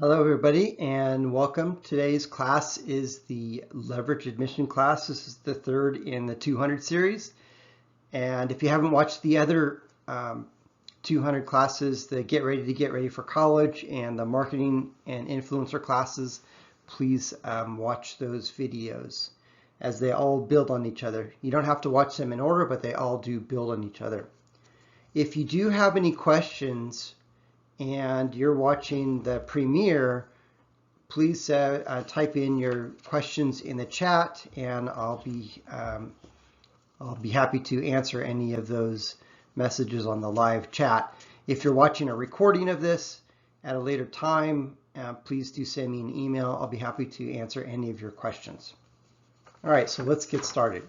Hello everybody and welcome. Today's class is the leverage admission class. This is the third in the 200 series. And if you haven't watched the other 200 classes, the Get Ready for College and the Marketing and Influencer classes, please watch those videos as they all build on each other. You don't have to watch them in order, but they all do build on each other. If you do have any questions and you're watching the premiere, please type in your questions in the chat, and I'll be happy to answer any of those messages on the live chat. If you're watching a recording of this at a later time, please do send me an email. I'll be happy to answer any of your questions. All right, so let's get started.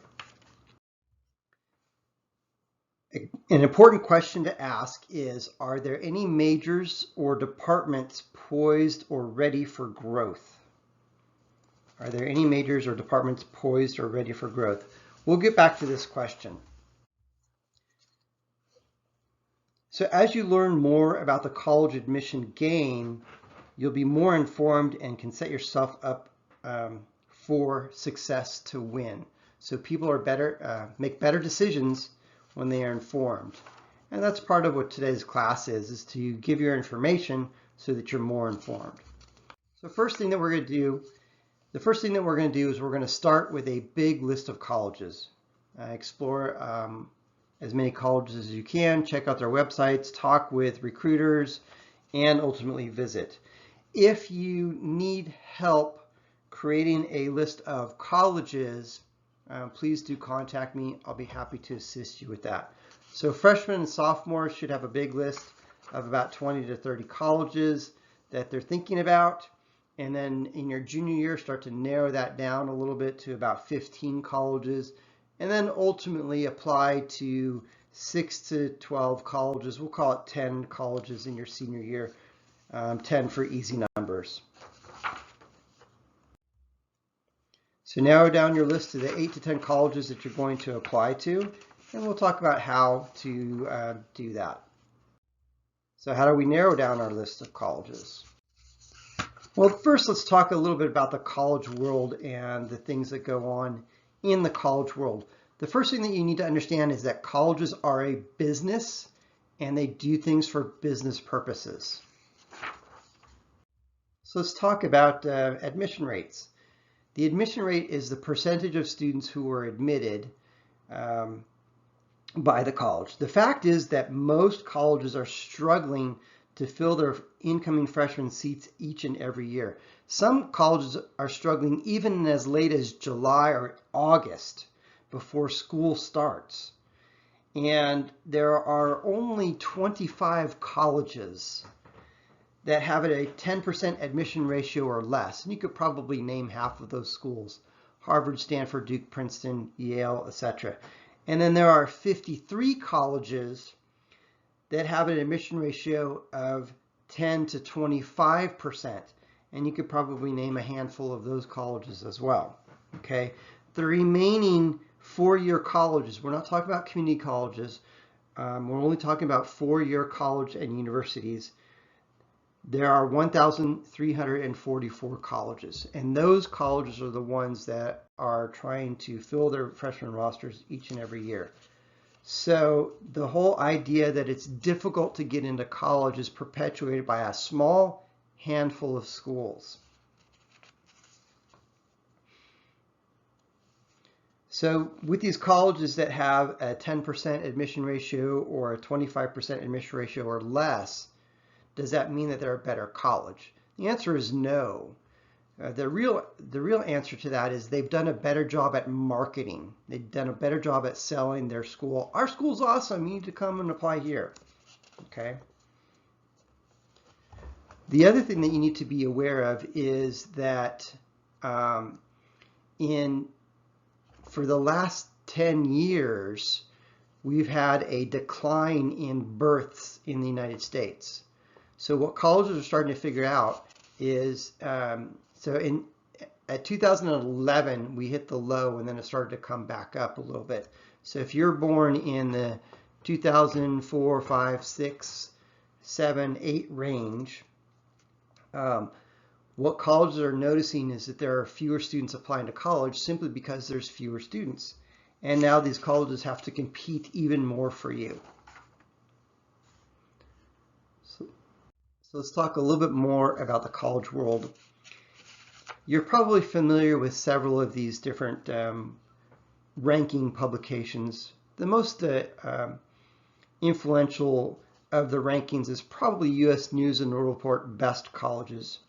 An important question to ask is, are there any majors or departments poised or ready for growth? Are there any majors or departments poised or ready for growth? We'll get back to this question. So as you learn more about the college admission game, you'll be more informed and can set yourself up for success to win. So people are make better decisions when they are informed. And that's part of what today's class is to give your information so that you're more informed. So the first thing that we're going to do is we're going to start with a big list of colleges. Explore as many colleges as you can, check out their websites, talk with recruiters, and ultimately visit. If you need help creating a list of colleges, please do contact me. I'll be happy to assist you with that. So freshmen and sophomores should have a big list of about 20 to 30 colleges that they're thinking about. And then in your junior year, start to narrow that down a little bit to about 15 colleges. And then ultimately apply to 6 to 12 colleges. We'll call it 10 colleges in your senior year, 10 for easy numbers. So narrow down your list to the 8 to 10 colleges that you're going to apply to, and we'll talk about how to do that. So how do we narrow down our list of colleges? Well, first let's talk a little bit about the college world and the things that go on in the college world. The first thing that you need to understand is that colleges are a business and they do things for business purposes. So let's talk about admission rates. The admission rate is the percentage of students who are admitted by the college. The fact is that most colleges are struggling to fill their incoming freshman seats each and every year. Some colleges are struggling even as late as July or August before school starts. And there are only 25 colleges that have a 10% admission ratio or less. And you could probably name half of those schools: Harvard, Stanford, Duke, Princeton, Yale, etc. And then there are 53 colleges that have an admission ratio of 10 to 25%. And you could probably name a handful of those colleges as well. Okay, the remaining four-year colleges, we're not talking about community colleges, we're only talking about four-year college and universities. There are 1,344 colleges, and those colleges are the ones that are trying to fill their freshman rosters each and every year. So the whole idea that it's difficult to get into college is perpetuated by a small handful of schools. So with these colleges that have a 10% admission ratio or a 25% admission ratio or less, does that mean that they're a better college? The answer is no. The real answer to that is they've done a better job at marketing. They've done a better job at selling their school. Our school's awesome. You need to come and apply here. Okay. The other thing that you need to be aware of is that for the last 10 years, we've had a decline in births in the United States. So what colleges are starting to figure out is, at 2011, we hit the low and then it started to come back up a little bit. So if you're born in the 2004, 5, 6, 7, 8 range, What colleges are noticing is that there are fewer students applying to college simply because there's fewer students. And now these colleges have to compete even more for you. So let's talk a little bit more about the college world. You're probably familiar with several of these different ranking publications. The most influential of the rankings is probably U.S. News and World Report Best Colleges.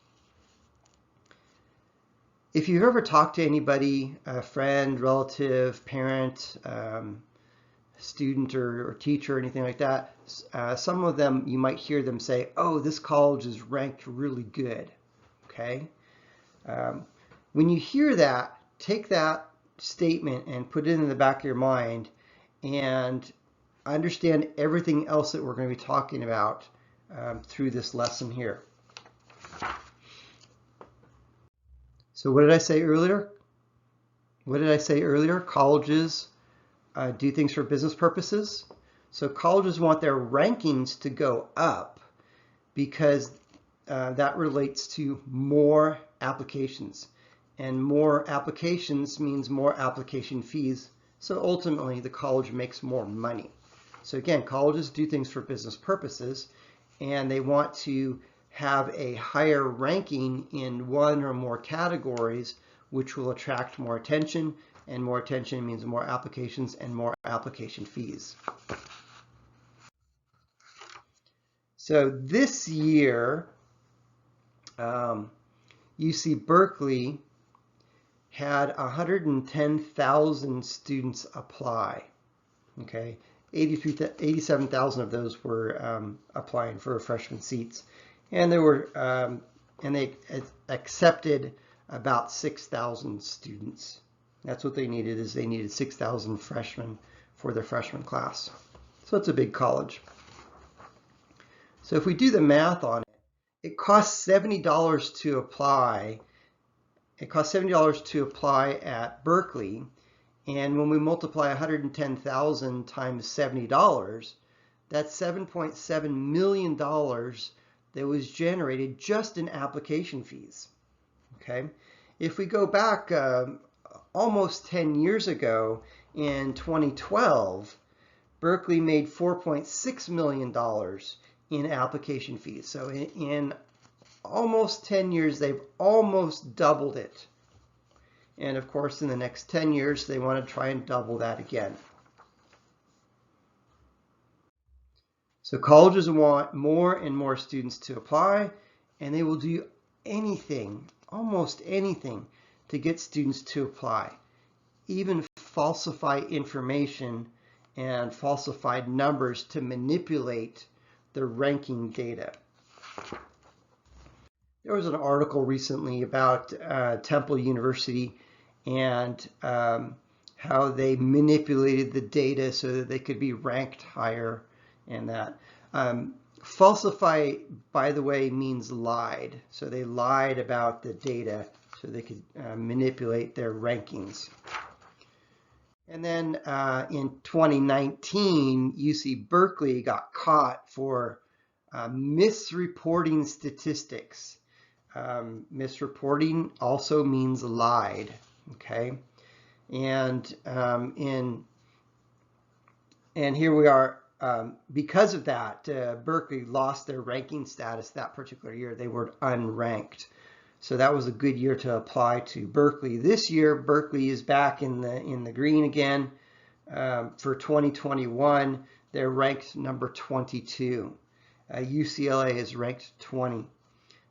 If you've ever talked to anybody, a friend, relative, parent, student or teacher or anything like that, some of them, you might hear them say, oh, this college is ranked really good, okay? When you hear that, take that statement and put it in the back of your mind and understand everything else that we're going to be talking about through this lesson here. So what did I say earlier? Colleges do things for business purposes. So colleges want their rankings to go up because that relates to more applications. And more applications means more application fees. So ultimately, the college makes more money. So again, colleges do things for business purposes, and they want to have a higher ranking in one or more categories, which will attract more attention, and more attention means more applications and more application fees. So this year, UC Berkeley had 110,000 students apply. Okay, 87,000 of those were applying for freshman seats, and there were and they accepted about 6,000 students. That's what they needed, is they needed 6,000 freshmen for their freshman class. So it's a big college. So if we do the math on it, it costs $70 to apply. It costs $70 to apply at Berkeley. And when we multiply 110,000 times $70, that's $7.7 million that was generated just in application fees. Okay, if we go back almost 10 years ago, in 2012, Berkeley made $4.6 million in application fees. So in almost 10 years, they've almost doubled it. And of course, in the next 10 years, they want to try and double that again. So colleges want more and more students to apply, and they will do anything, almost anything, to get students to apply. Even falsify information and falsified numbers to manipulate the ranking data. There was an article recently about Temple University and how they manipulated the data so that they could be ranked higher, and that. Falsify, by the way, means lied. So they lied about the data so they could manipulate their rankings. And then in 2019, UC Berkeley got caught for misreporting statistics. Misreporting also means lied, okay? And here we are. Because of that, Berkeley lost their ranking status that particular year. They were unranked. So that was a good year to apply to Berkeley. This year, Berkeley is back in the green again. For 2021, they're ranked number 22. UCLA is ranked 20.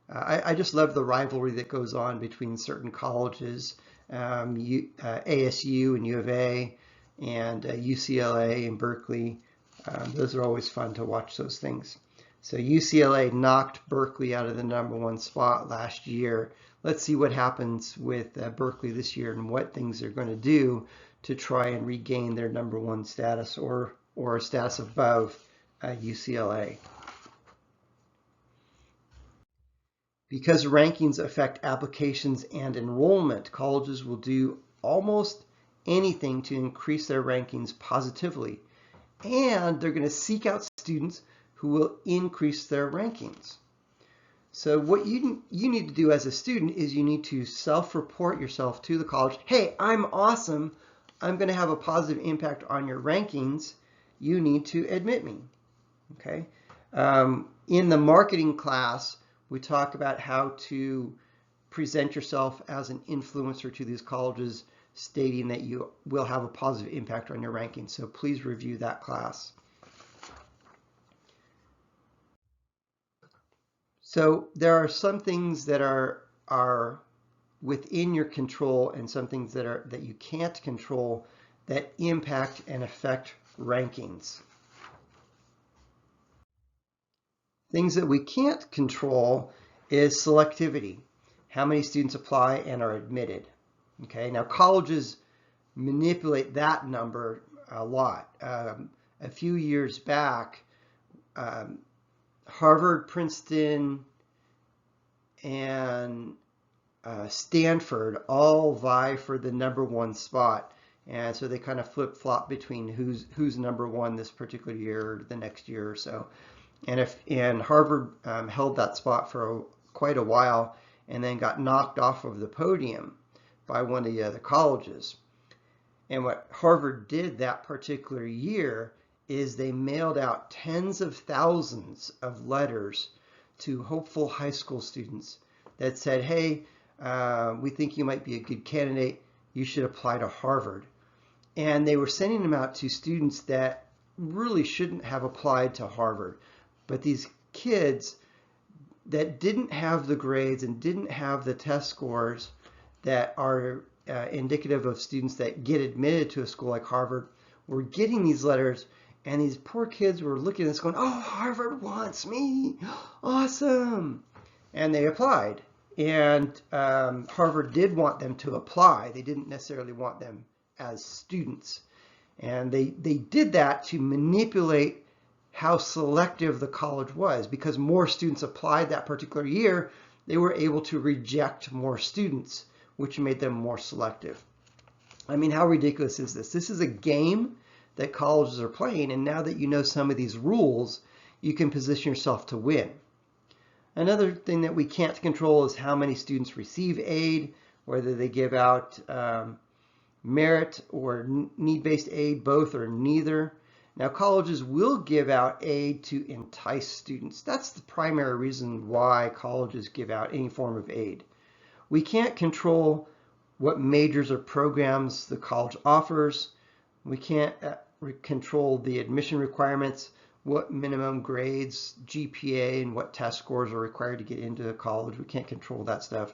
I just love the rivalry that goes on between certain colleges, ASU and U of A, and UCLA and Berkeley. Those are always fun to watch, those things. So UCLA knocked Berkeley out of the #1 spot last year. Let's see what happens with Berkeley this year and what things they're going to do to try and regain their #1 status or a status above UCLA. Because rankings affect applications and enrollment, colleges will do almost anything to increase their rankings positively. And they're going to seek out students who will increase their rankings. So what you need to do as a student is you need to self-report yourself to the college. Hey, I'm awesome. I'm going to have a positive impact on your rankings. You need to admit me. Okay. In the marketing class, we talk about how to present yourself as an influencer to these colleges, stating that you will have a positive impact on your rankings. So please review that class. So there are some things that are within your control and some things that you can't control that impact and affect rankings. Things that we can't control is selectivity. How many students apply and are admitted. Okay, now colleges manipulate that number a lot. A few years back, Harvard, Princeton, and Stanford all vie for the #1 spot. And so they kind of flip-flop between who's #1 this particular year or the next year or so. And Harvard held that spot for quite a while and then got knocked off of the podium by one of the other colleges. And what Harvard did that particular year is they mailed out tens of thousands of letters to hopeful high school students that said, hey, we think you might be a good candidate. You should apply to Harvard. And they were sending them out to students that really shouldn't have applied to Harvard. But these kids that didn't have the grades and didn't have the test scores that are indicative of students that get admitted to a school like Harvard were getting these letters, and these poor kids were looking at this going, oh, Harvard wants me, awesome. And they applied, and Harvard did want them to apply. They didn't necessarily want them as students. And they did that to manipulate how selective the college was. Because more students applied that particular year, they were able to reject more students, which made them more selective. I mean, how ridiculous is this? This is a game that colleges are playing, and now that you know some of these rules, you can position yourself to win. Another thing that we can't control is how many students receive aid, whether they give out merit or need-based aid, both or neither. Now, colleges will give out aid to entice students. That's the primary reason why colleges give out any form of aid. We can't control what majors or programs the college offers. We can't control the admission requirements, what minimum grades, GPA, and what test scores are required to get into the college. We can't control that stuff.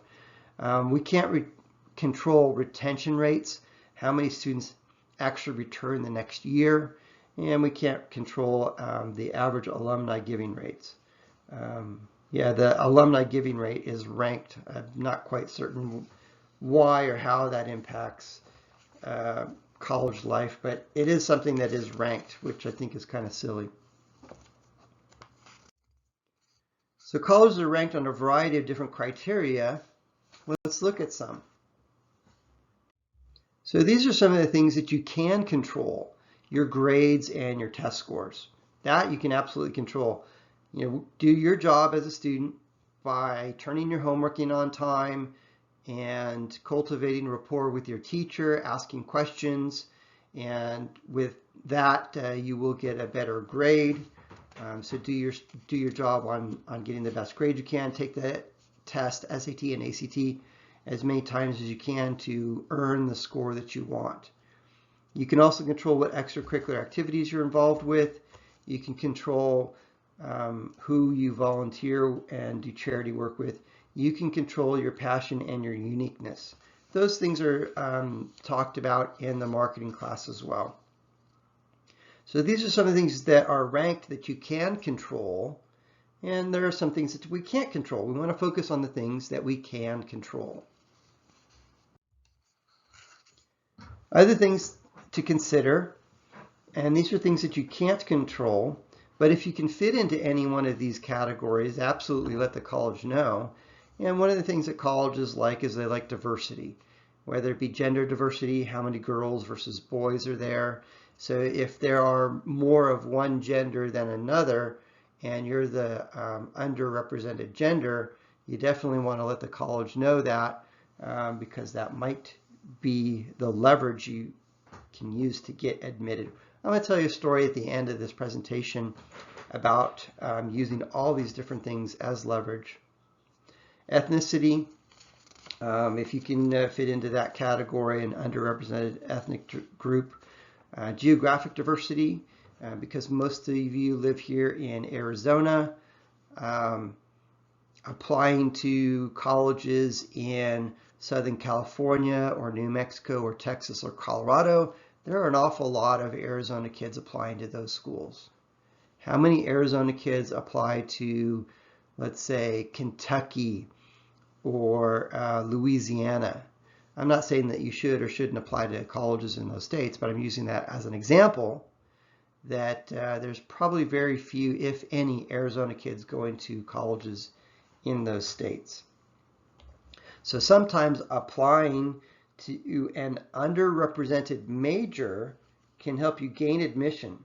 We can't control retention rates, how many students actually return the next year, and we can't control the average alumni giving rates. Yeah, the alumni giving rate is ranked. I'm not quite certain why or how that impacts college life, but it is something that is ranked, which I think is kind of silly. So colleges are ranked on a variety of different criteria. Let's look at some. So these are some of the things that you can control, your grades and your test scores. That you can absolutely control. You know, do your job as a student by turning your homework in on time and cultivating rapport with your teacher, asking questions, and with that you will get a better grade. So do your job on getting the best grade you can. Take the test, SAT and ACT, as many times as you can to earn the score that you want. You can also control what extracurricular activities you're involved with. You can control who you volunteer and do charity work with. You can control your passion and your uniqueness. Those things are talked about in the marketing class as well. So these are some of the things that are ranked that you can control, and there are some things that we can't control. We want to focus on the things that we can control. Other things to consider, and these are things that you can't control, but if you can fit into any one of these categories, absolutely let the college know. And one of the things that colleges like is they like diversity, whether it be gender diversity, how many girls versus boys are there. So if there are more of one gender than another and you're the underrepresented gender, you definitely want to let the college know that, because that might be the leverage you can use to get admitted. I'm going to tell you a story at the end of this presentation about using all these different things as leverage. Ethnicity, if you can fit into that category, an underrepresented ethnic group. Geographic diversity, because most of you live here in Arizona. Applying to colleges in Southern California or New Mexico or Texas or Colorado, there are an awful lot of Arizona kids applying to those schools. How many Arizona kids apply to, let's say, Kentucky or Louisiana? I'm not saying that you should or shouldn't apply to colleges in those states, but I'm using that as an example that there's probably very few, if any, Arizona kids going to colleges in those states. So sometimes applying to an underrepresented major can help you gain admission,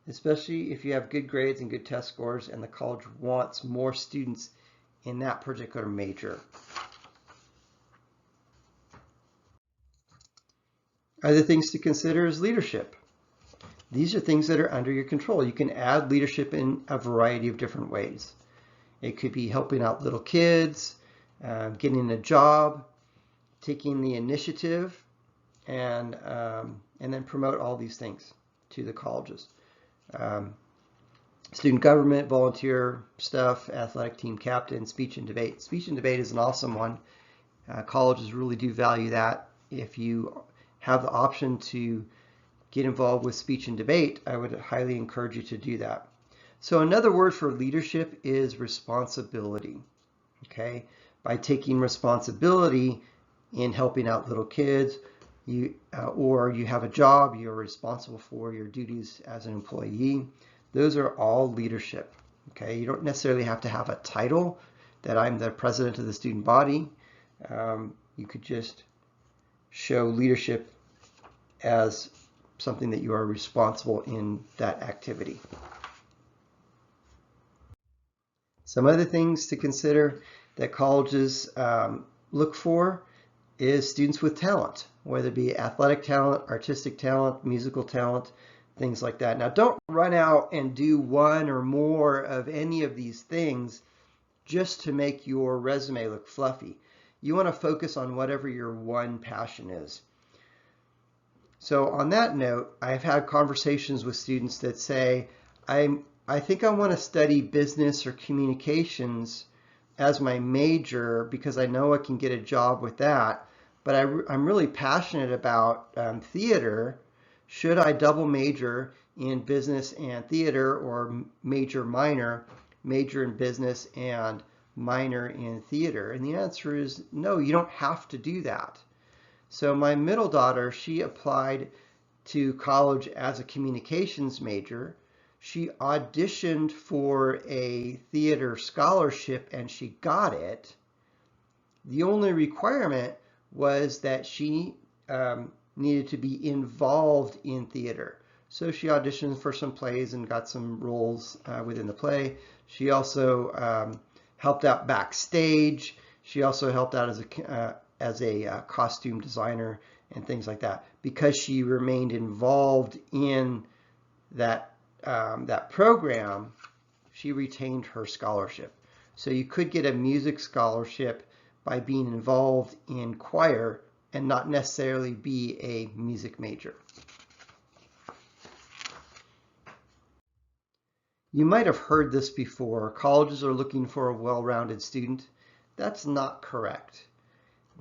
especially if you have good grades and good test scores and the college wants more students in that particular major. Other things to consider is leadership. These are things that are under your control. You can add leadership in a variety of different ways. It could be helping out little kids, getting a job, taking the initiative, and then promote all these things to the colleges. Student government, volunteer stuff, athletic team captain, speech and debate. Speech and debate is an awesome one. Colleges really do value that. If you have the option to get involved with speech and debate, I would highly encourage you to do that. So another word for leadership is responsibility. Okay, by taking responsibility in helping out little kids, or you have a job, you're responsible for your duties as an employee. Those are all leadership. Okay, you don't necessarily have to have a title that I'm the president of the student body. You could just show leadership as something that you are responsible in that activity. Some other things to consider that colleges look for is students with talent, whether it be athletic talent, artistic talent, musical talent, things like that. Now, don't run out and do one or more of any of these things just to make your resume look fluffy. You want to focus on whatever your one passion is. So on that note, I've had conversations with students that say, I think I want to study business or communications as my major because I know I can get a job with that, but I'm really passionate about theater. Should I double major in business and theater, or major in business and minor in theater? And the answer is no, you don't have to do that. So my middle daughter, she applied to college as a communications major. She auditioned for a theater scholarship and she got it. The only requirement was that she needed to be involved in theater. So she auditioned for some plays and got some roles within the play. She also helped out backstage. She also helped out as a costume designer and things like that, because she remained involved in that program. She retained her scholarship. So you could get a music scholarship by being involved in choir and not necessarily be a music major. You might have heard this before. Colleges are looking for a well-rounded student. That's not correct.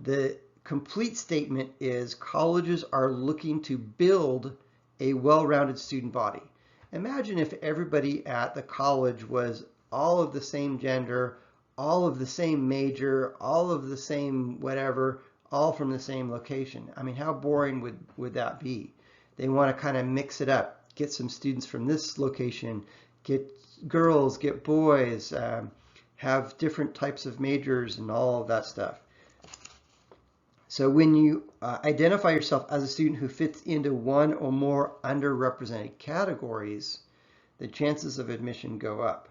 The complete statement is colleges are looking to build a well-rounded student body. Imagine if everybody at the college was all of the same gender, all of the same major, all of the same whatever, all from the same location. I mean, how boring would that be? They want to kind of mix it up, get some students from this location, get girls, get boys, have different types of majors and all of that stuff. So when you identify yourself as a student who fits into one or more underrepresented categories, the chances of admission go up.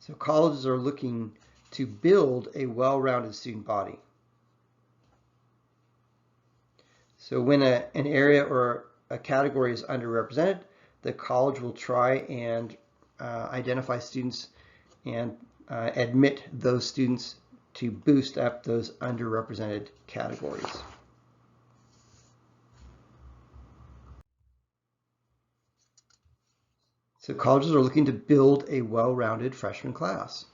So colleges are looking to build a well-rounded student body. So when an area or a category is underrepresented, the college will try and identify students and admit those students to boost up those underrepresented categories. So colleges are looking to build a well-rounded freshman class.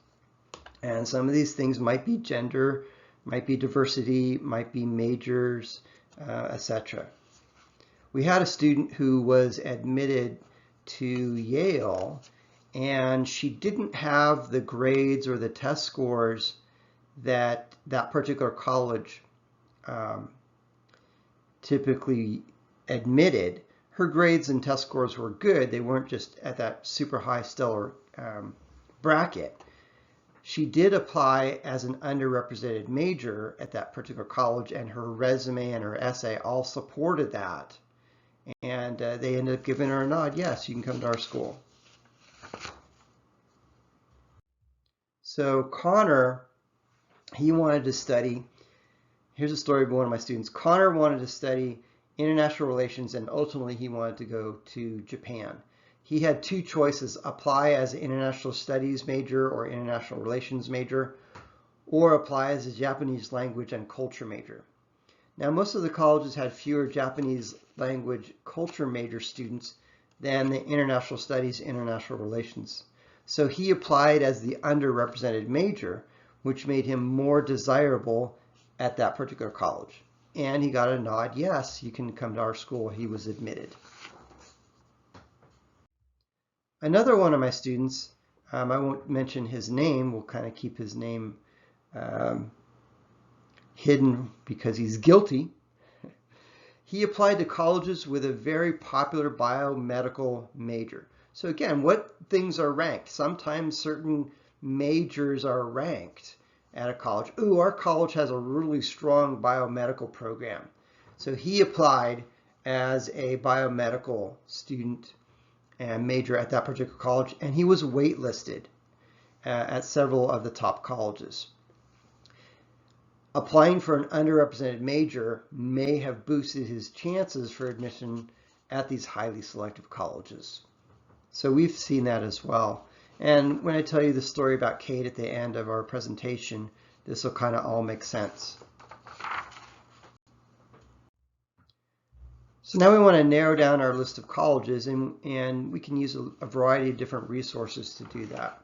And some of these things might be gender, might be diversity, might be majors, etc. We had a student who was admitted to Yale, and she didn't have the grades or the test scores that that particular college typically admitted. Her grades and test scores were good. They weren't just at that super high stellar bracket. She did apply as an underrepresented major at that particular college, and her resume and her essay all supported that. And they ended up giving her a nod. Yes, you can come to our school. So Connor, he wanted to study. Here's a story of one of my students. Connor wanted to study international relations, and ultimately he wanted to go to Japan. He had two choices: apply as an international studies major or international relations major, or apply as a Japanese language and culture major. Now, most of the colleges had fewer Japanese language culture major students than the international studies, international relations. So he applied as the underrepresented major, which made him more desirable at that particular college. And he got a nod, yes, you can come to our school. He was admitted. Another one of my students, I won't mention his name, we'll kind of keep his name hidden because he's guilty. He applied to colleges with a very popular biomedical major. So again, what things are ranked? Sometimes certain majors are ranked at a college. Ooh, our college has a really strong biomedical program. So he applied as a biomedical student and major at that particular college, and he was waitlisted at several of the top colleges. Applying for an underrepresented major may have boosted his chances for admission at these highly selective colleges. So we've seen that as well. And when I tell you the story about Kate at the end of our presentation, this will kind of all make sense. So now we want to narrow down our list of colleges, and we can use a variety of different resources to do that.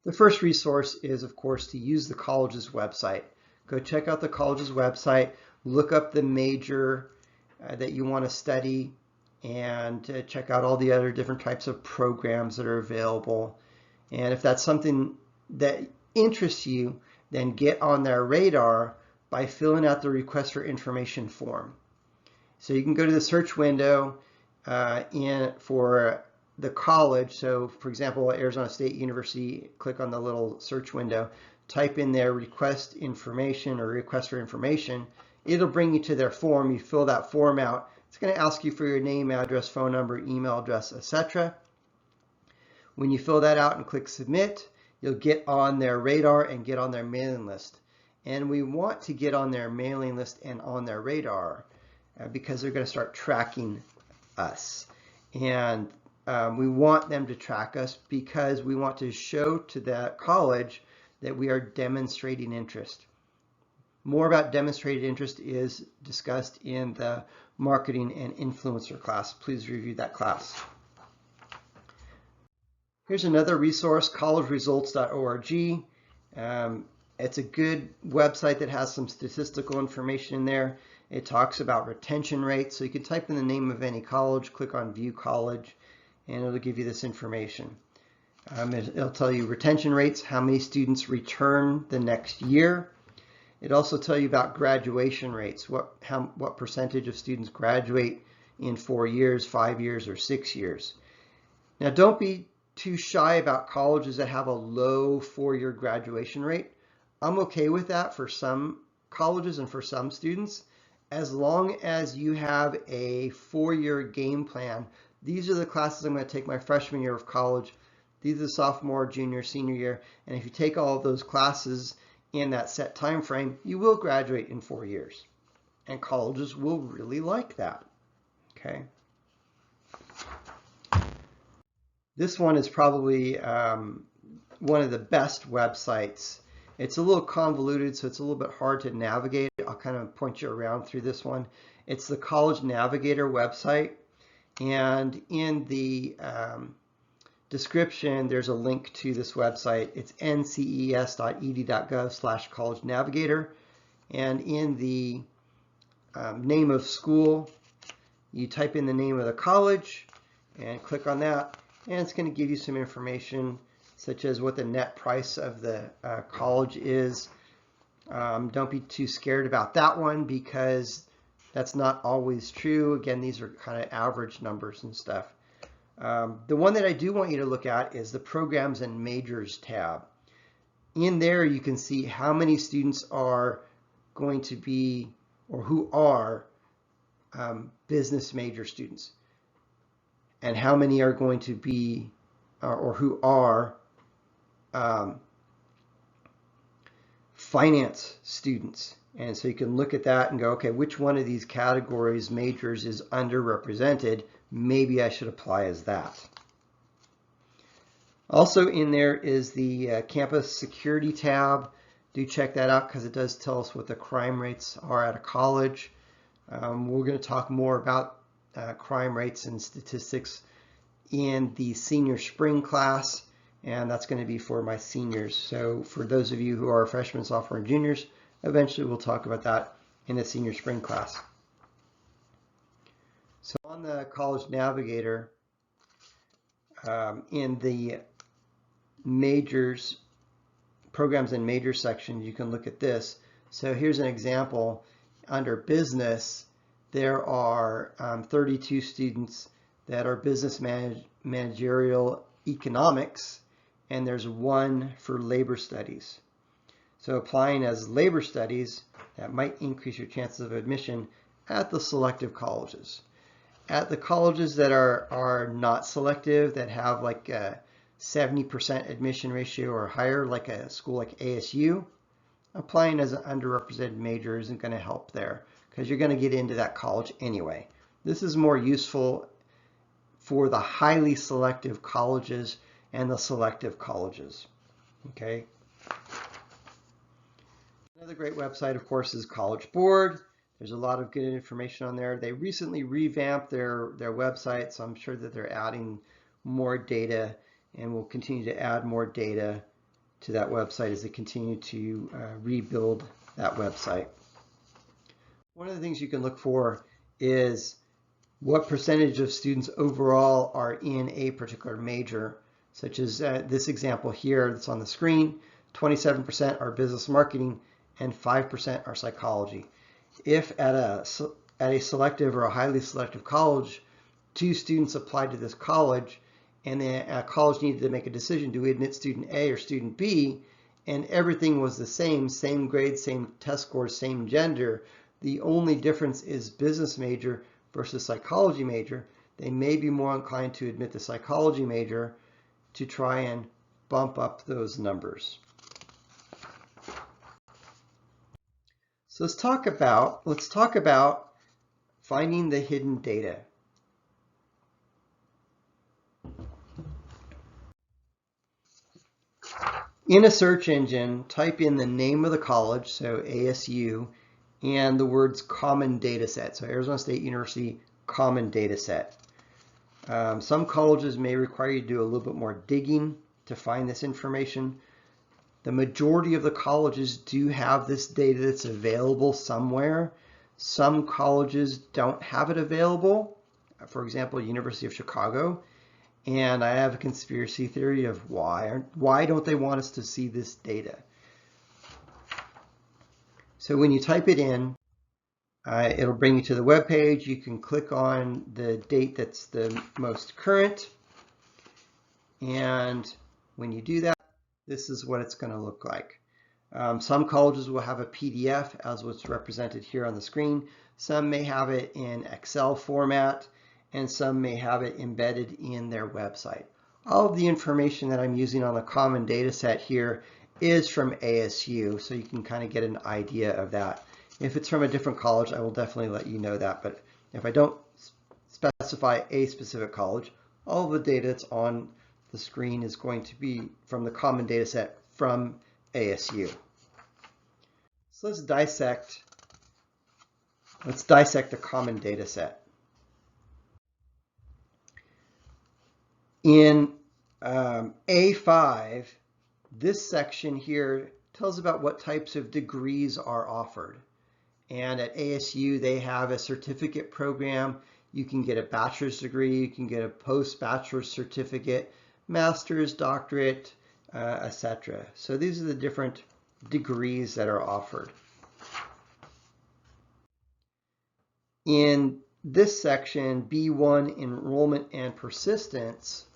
The first resource is, of course, to use the college's website. Go check out the college's website, look up the major that you want to study, and check out all the other different types of programs that are available. And if that's something that interests you, then get on their radar by filling out the request for information form. So you can go to the search window for the college. So for example, Arizona State University, click on the little search window, type in their request information or request for information. It'll bring you to their form. You fill that form out. It's going to ask you for your name, address, phone number, email address, etc. When you fill that out and click submit, you'll get on their radar and get on their mailing list. And we want to get on their mailing list and on their radar because they're going to start tracking us. And we want them to track us because we want to show to that college that we are demonstrating interest. More about demonstrated interest is discussed in the marketing and influencer class. Please review that class. Here's another resource, collegeresults.org. It's a good website that has some statistical information in there. It talks about retention rates. So you can type in the name of any college, click on View College, and it'll give you this information. It'll tell you retention rates, how many students return the next year. It also tells you about graduation rates, what percentage of students graduate in 4 years, 5 years, or 6 years. Now, don't be too shy about colleges that have a low 4-year graduation rate. I'm okay with that for some colleges and for some students, as long as you have a 4-year game plan. These are the classes I'm going to take my freshman year of college. These are the sophomore, junior, senior year. And if you take all of those classes in that set time frame, you will graduate in 4 years. And colleges will really like that. Okay. This one is probably one of the best websites. It's a little convoluted, so it's a little bit hard to navigate. I'll kind of point you around through this one. It's the College Navigator website. And in the description, there's a link to this website. It's nces.ed.gov/college navigator. And in the name of school, you type in the name of the college and click on that, and it's going to give you some information such as what the net price of the college is. Don't be too scared about that one because that's not always true. Again, these are kind of average numbers and stuff. The one that I do want you to look at is the Programs and Majors tab. In there, you can see how many students are going to be, or who are business major students, and how many are going to be, or who are finance students. And so you can look at that and go, okay, which one of these categories, majors, is underrepresented? Maybe I should apply as that. Also in there is the campus security tab. Do check that out because it does tell us what the crime rates are at a college. We're going to talk more about crime rates and statistics in the senior spring class, and that's going to be for my seniors. So for those of you who are freshmen, sophomore, and juniors, eventually we'll talk about that in the senior spring class. So on the College Navigator, in the majors, programs and majors section, you can look at this. So here's an example. Under business, there are 32 students that are business managerial economics, and there's one for labor studies. So applying as labor studies, that might increase your chances of admission at the selective colleges. At the colleges that are not selective, that have like a 70% admission ratio or higher, like a school like ASU, applying as an underrepresented major isn't going to help there because you're going to get into that college anyway. This is more useful for the highly selective colleges and the selective colleges. Okay. Another great website, of course, is College Board. There's a lot of good information on there. They recently revamped their website, so I'm sure that they're adding more data and will continue to add more data to that website as they continue to rebuild that website. One of the things you can look for is what percentage of students overall are in a particular major, such as this example here that's on the screen. 27% are business marketing and 5% are psychology. If at a selective or a highly selective college, 2 students applied to this college and the college needed to make a decision, do we admit student A or student B, and everything was the same grade, same test scores, same gender, the only difference is business major versus psychology major, they may be more inclined to admit the psychology major to try and bump up those numbers. So let's talk about finding the hidden data. In a search engine, type in the name of the college, so ASU, and the words common data set. So Arizona State University common data set. Some colleges may require you to do a little bit more digging to find this information. The majority of the colleges do have this data that's available somewhere. Some colleges don't have it available. For example, University of Chicago. And I have a conspiracy theory of why don't they want us to see this data? So when you type it in, it'll bring you to the web page. You can click on the date that's the most current. And when you do that, this is what it's going to look like. Some colleges will have a PDF as what's represented here on the screen. Some may have it in Excel format, and some may have it embedded in their website. All of the information that I'm using on the common data set here is from ASU, so you can kind of get an idea of that. If it's from a different college, I will definitely let you know that, but if I don't specify a specific college, all of the data that's on the screen is going to be from the common data set from ASU. So let's dissect the common data set. In A5, this section here tells about what types of degrees are offered. And at ASU, they have a certificate program. You can get a bachelor's degree, you can get a post-bachelor's certificate, master's, doctorate, etc. So these are the different degrees that are offered. In this section, B1, enrollment and persistence,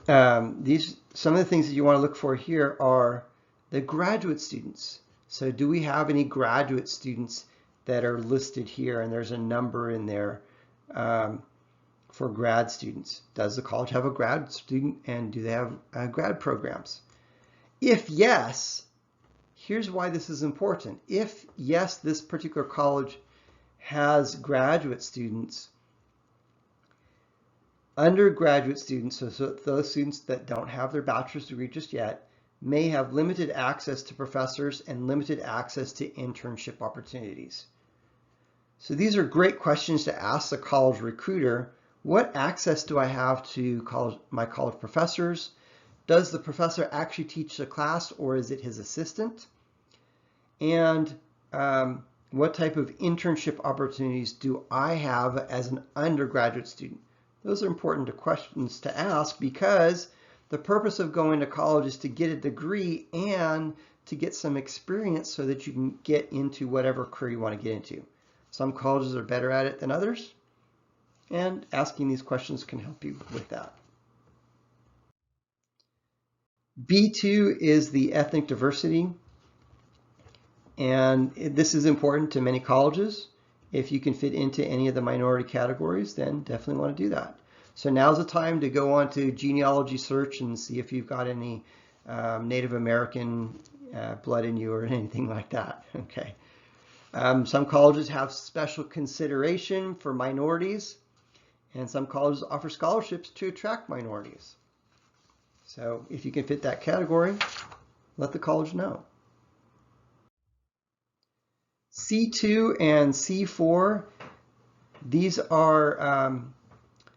some of the things that you want to look for here are the graduate students. So do we have any graduate students that are listed here? And there's a number in there for grad students. Does the college have a grad student, and do they have grad programs? If yes, here's why this is important. If yes, this particular college has graduate students, undergraduate students, so those students that don't have their bachelor's degree just yet, may have limited access to professors and limited access to internship opportunities. So these are great questions to ask the college recruiter. What access do I have to my college professors? Does the professor actually teach the class, or is it his assistant? And what type of internship opportunities do I have as an undergraduate student? Those are important questions to ask, because the purpose of going to college is to get a degree and to get some experience so that you can get into whatever career you want to get into. Some colleges are better at it than others, and asking these questions can help you with that. B2 is the ethnic diversity, and this is important to many colleges. If you can fit into any of the minority categories, then definitely want to do that. So now's the time to go on to genealogy search and see if you've got any Native American blood in you or anything like that. Okay. Some colleges have special consideration for minorities, and some colleges offer scholarships to attract minorities. So if you can fit that category, let the college know. C2 and C4, these are,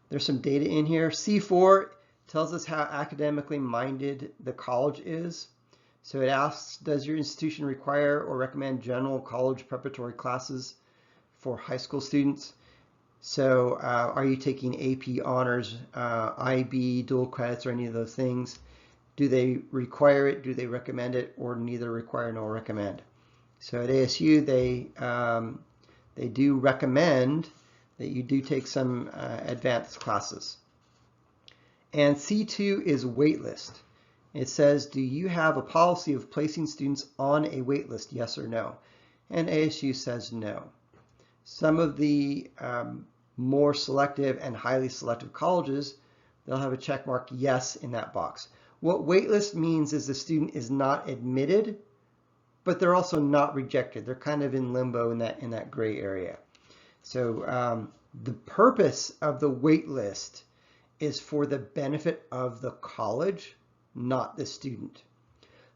there's some data in here. C4 tells us how academically minded the college is. So it asks, does your institution require or recommend general college preparatory classes for high school students? So are you taking AP honors, IB, dual credits, or any of those things? Do they require it? Do they recommend it? Or neither require nor recommend? So at ASU, they do recommend that you do take some advanced classes. And C2 is waitlist. It says, do you have a policy of placing students on a waitlist, yes or no? And ASU says no. Some of the more selective and highly selective colleges, they'll have a check mark yes in that box. What waitlist means is the student is not admitted, but they're also not rejected. They're kind of in limbo in that gray area. So the purpose of the wait list is for the benefit of the college, not the student.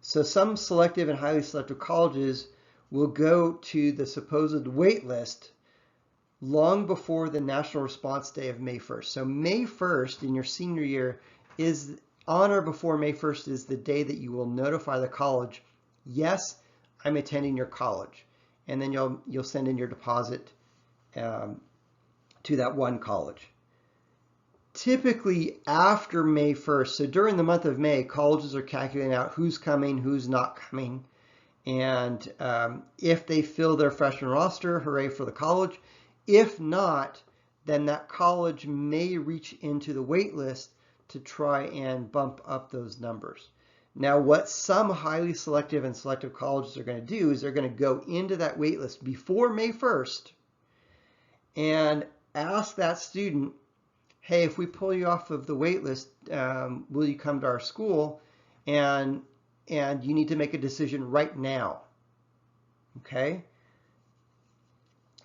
So some selective and highly selective colleges will go to the supposed wait list long before the national response day of May 1st. So May 1st in your senior year is on or before May 1st is the day that you will notify the college, yes, I'm attending your college. And then you'll send in your deposit to that one college. Typically after May 1st, so during the month of May, colleges are calculating out who's coming, who's not coming. And if they fill their freshman roster, hooray for the college. If not, then that college may reach into the wait list to try and bump up those numbers. Now, what some highly selective and selective colleges are going to do is they're going to go into that wait list before May 1st and ask that student hey, if we pull you off of the wait list, will you come to our school? And you need to make a decision right now. Okay?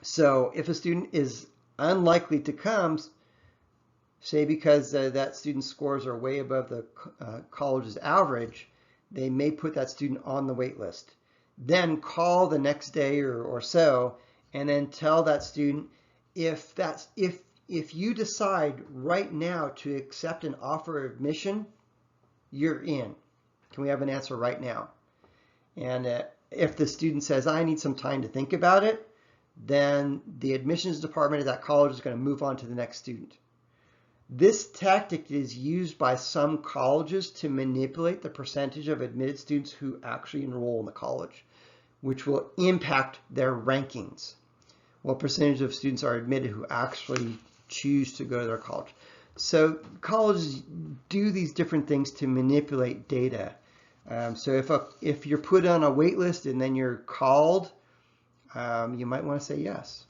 So if a student is unlikely to come, say because that student's scores are way above the college's average, they may put that student on the wait list. Then call the next day or so, and then tell that student, if you decide right now to accept an offer of admission, you're in. Can we have an answer right now? And if the student says, I need some time to think about it, then the admissions department at that college is going to move on to the next student. This tactic is used by some colleges to manipulate the percentage of admitted students who actually enroll in the college, which will impact their rankings. What percentage of students are admitted who actually choose to go to their college? So colleges do these different things to manipulate data. So if you're put on a wait list and then you're called, you might want to say yes.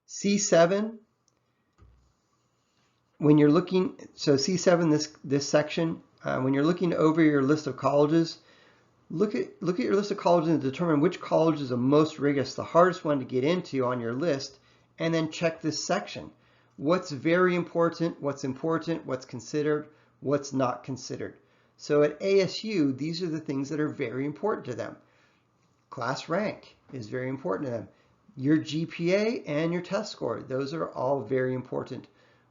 C7, when you're looking, so C7, this section, when you're looking over your list of colleges, look at your list of colleges and determine which college is the most rigorous, the hardest one to get into on your list, and then check this section. What's very important, what's considered, what's not considered. So at ASU, these are the things that are very important to them. Class rank is very important to them. Your GPA and your test score, those are all very important.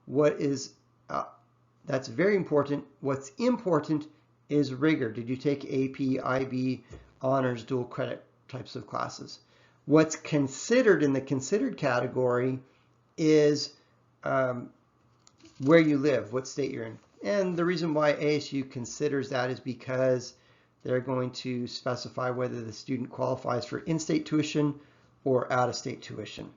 That's very important. What's important is rigor. Did you take AP, IB, honors, dual credit types of classes? What's considered in the considered category is where you live, what state you're in. And the reason why ASU considers that is because they're going to specify whether the student qualifies for in-state tuition or out-of-state tuition.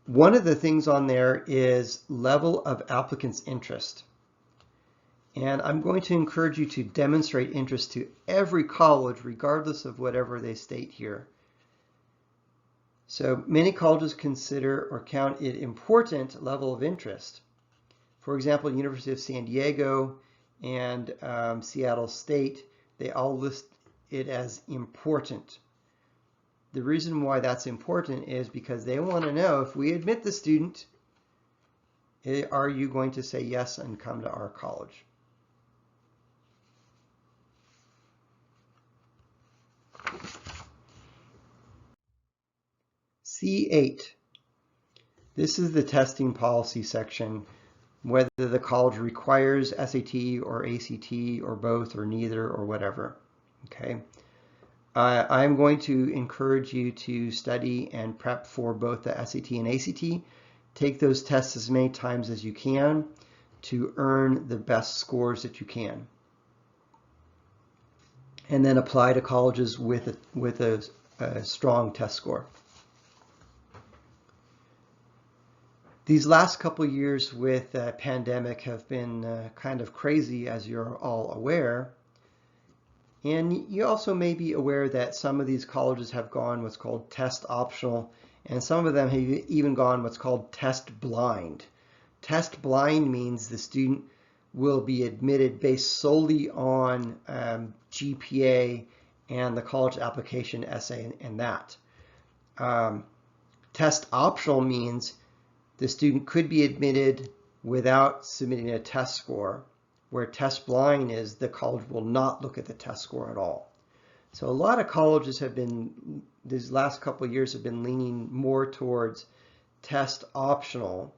One of the things on there is level of applicants' interest. And I'm going to encourage you to demonstrate interest to every college, regardless of whatever they state here. So many colleges consider or count it important level of interest. For example, University of San Diego and Seattle State, they all list it as important. The reason why that's important is because they want to know, if we admit the student, are you going to say yes and come to our college? C8. This is the testing policy section, whether the college requires SAT or ACT or both or neither or whatever. Okay. I'm going to encourage you to study and prep for both the SAT and ACT. Take those tests as many times as you can to earn the best scores that you can. And then apply to colleges with a strong test score. These last couple years with the pandemic have been kind of crazy, as you're all aware. And you also may be aware that some of these colleges have gone what's called test optional, and some of them have even gone what's called test blind. Test blind means the student will be admitted based solely on GPA and the college application essay and that. Test optional means the student could be admitted without submitting a test score, where test blind is the college will not look at the test score at all. So a lot of colleges have been, these last couple of years have been leaning more towards test optional.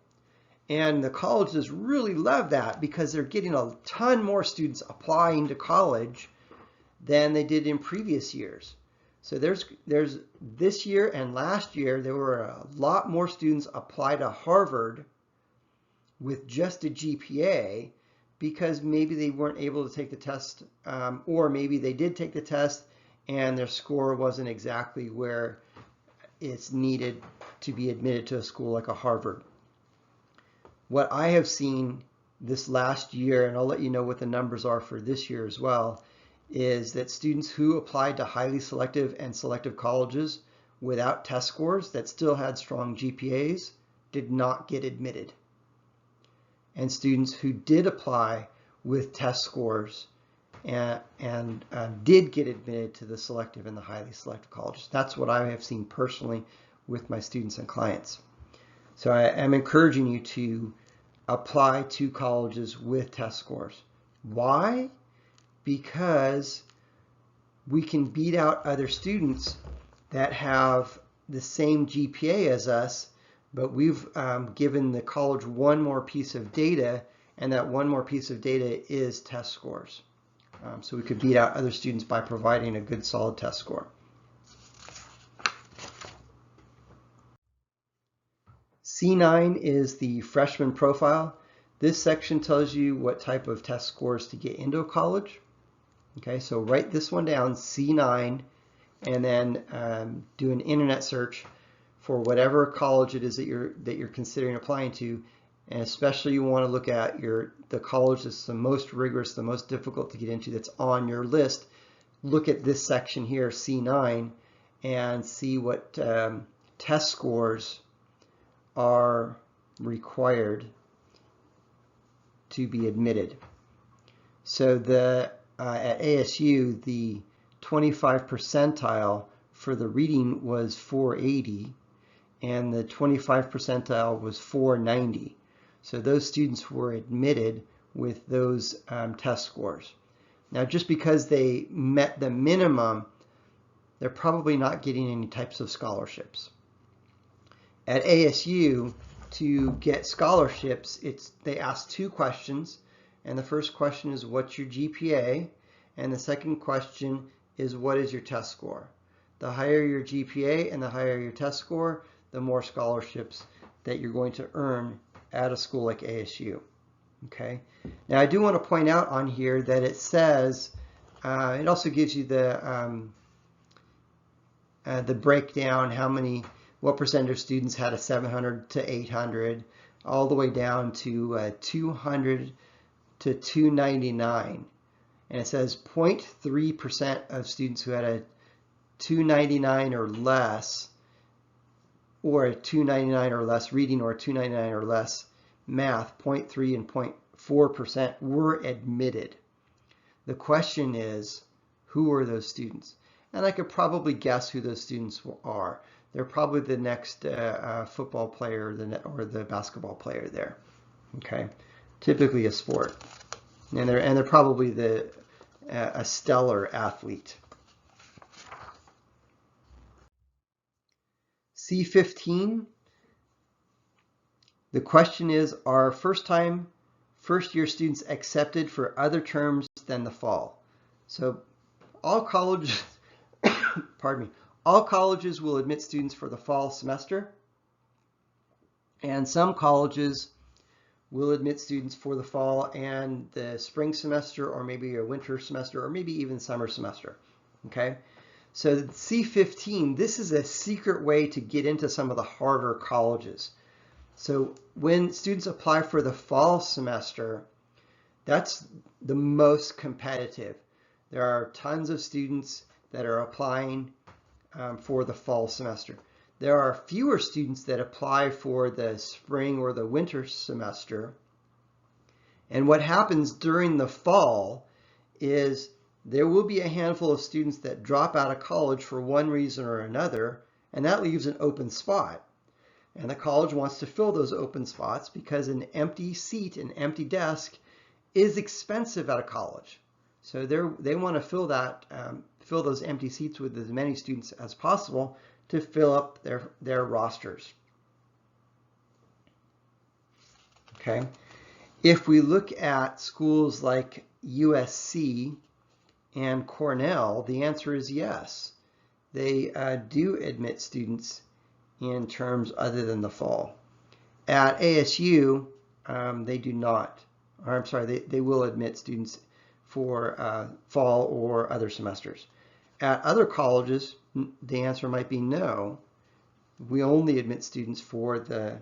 And the colleges really love that because they're getting a ton more students applying to college than they did in previous years. So there's this year and last year, there were a lot more students apply to Harvard with just a GPA because maybe they weren't able to take the test, or maybe they did take the test and their score wasn't exactly where it's needed to be admitted to a school like a Harvard. What I have seen this last year, and I'll let you know what the numbers are for this year as well, is that students who applied to highly selective and selective colleges without test scores that still had strong GPAs did not get admitted. And students who did apply with test scores and did get admitted to the selective and the highly selective colleges. That's what I have seen personally with my students and clients. So I am encouraging you to apply to colleges with test scores. Why? Because we can beat out other students that have the same GPA as us, but we've given the college one more piece of data, and that one more piece of data is test scores. So we could beat out other students by providing a good solid test score. C9 is the freshman profile. This section tells you what type of test scores to get into a college. Okay, so write this one down, C9, and then do an internet search for whatever college it is that you're considering applying to, and especially you want to look at the college that's the most rigorous, the most difficult to get into, that's on your list. Look at this section here, C9, and see what test scores are required to be admitted. So at ASU, the 25 percentile for the reading was 480, and the 25 percentile was 490. So those students were admitted with those test scores. Now, just because they met the minimum, they're probably not getting any types of scholarships. At ASU, to get scholarships, they ask two questions, and the first question is, what's your GPA? And the second question is, what is your test score? The higher your GPA and the higher your test score, the more scholarships that you're going to earn at a school like ASU. Okay. Now I do want to point out on here that it says, it also gives you the breakdown, what percent of students had a 700 to 800, all the way down to 200 to 299. And it says 0.3% of students who had a 299 or less, or a 299 or less reading, or a 299 or less math, 0.3 and 0.4% were admitted. The question is, who are those students? And I could probably guess who those students are. They're probably the next football player or the basketball player there. Okay, typically a sport, and they're probably a stellar athlete. C15. The question is, are first-year students accepted for other terms than the fall? So all colleges, pardon me, all colleges will admit students for the fall semester, and some colleges will admit students for the fall and the spring semester, or maybe a winter semester, or maybe even summer semester. Okay, so C15, this is a secret way to get into some of the harder colleges. So when students apply for the fall semester, that's the most competitive. There are tons of students that are applying for the fall semester. There are fewer students that apply for the spring or the winter semester. And what happens during the fall is there will be a handful of students that drop out of college for one reason or another, and that leaves an open spot. And the college wants to fill those open spots because an empty seat, an empty desk, is expensive at a college. So they want to fill those empty seats with as many students as possible to fill up their rosters. Okay, if we look at schools like USC and Cornell, the answer is yes. They do admit students in terms other than the fall. At ASU, they do not. Or I'm sorry, they will admit students for fall or other semesters. At other colleges, the answer might be no. We only admit students for the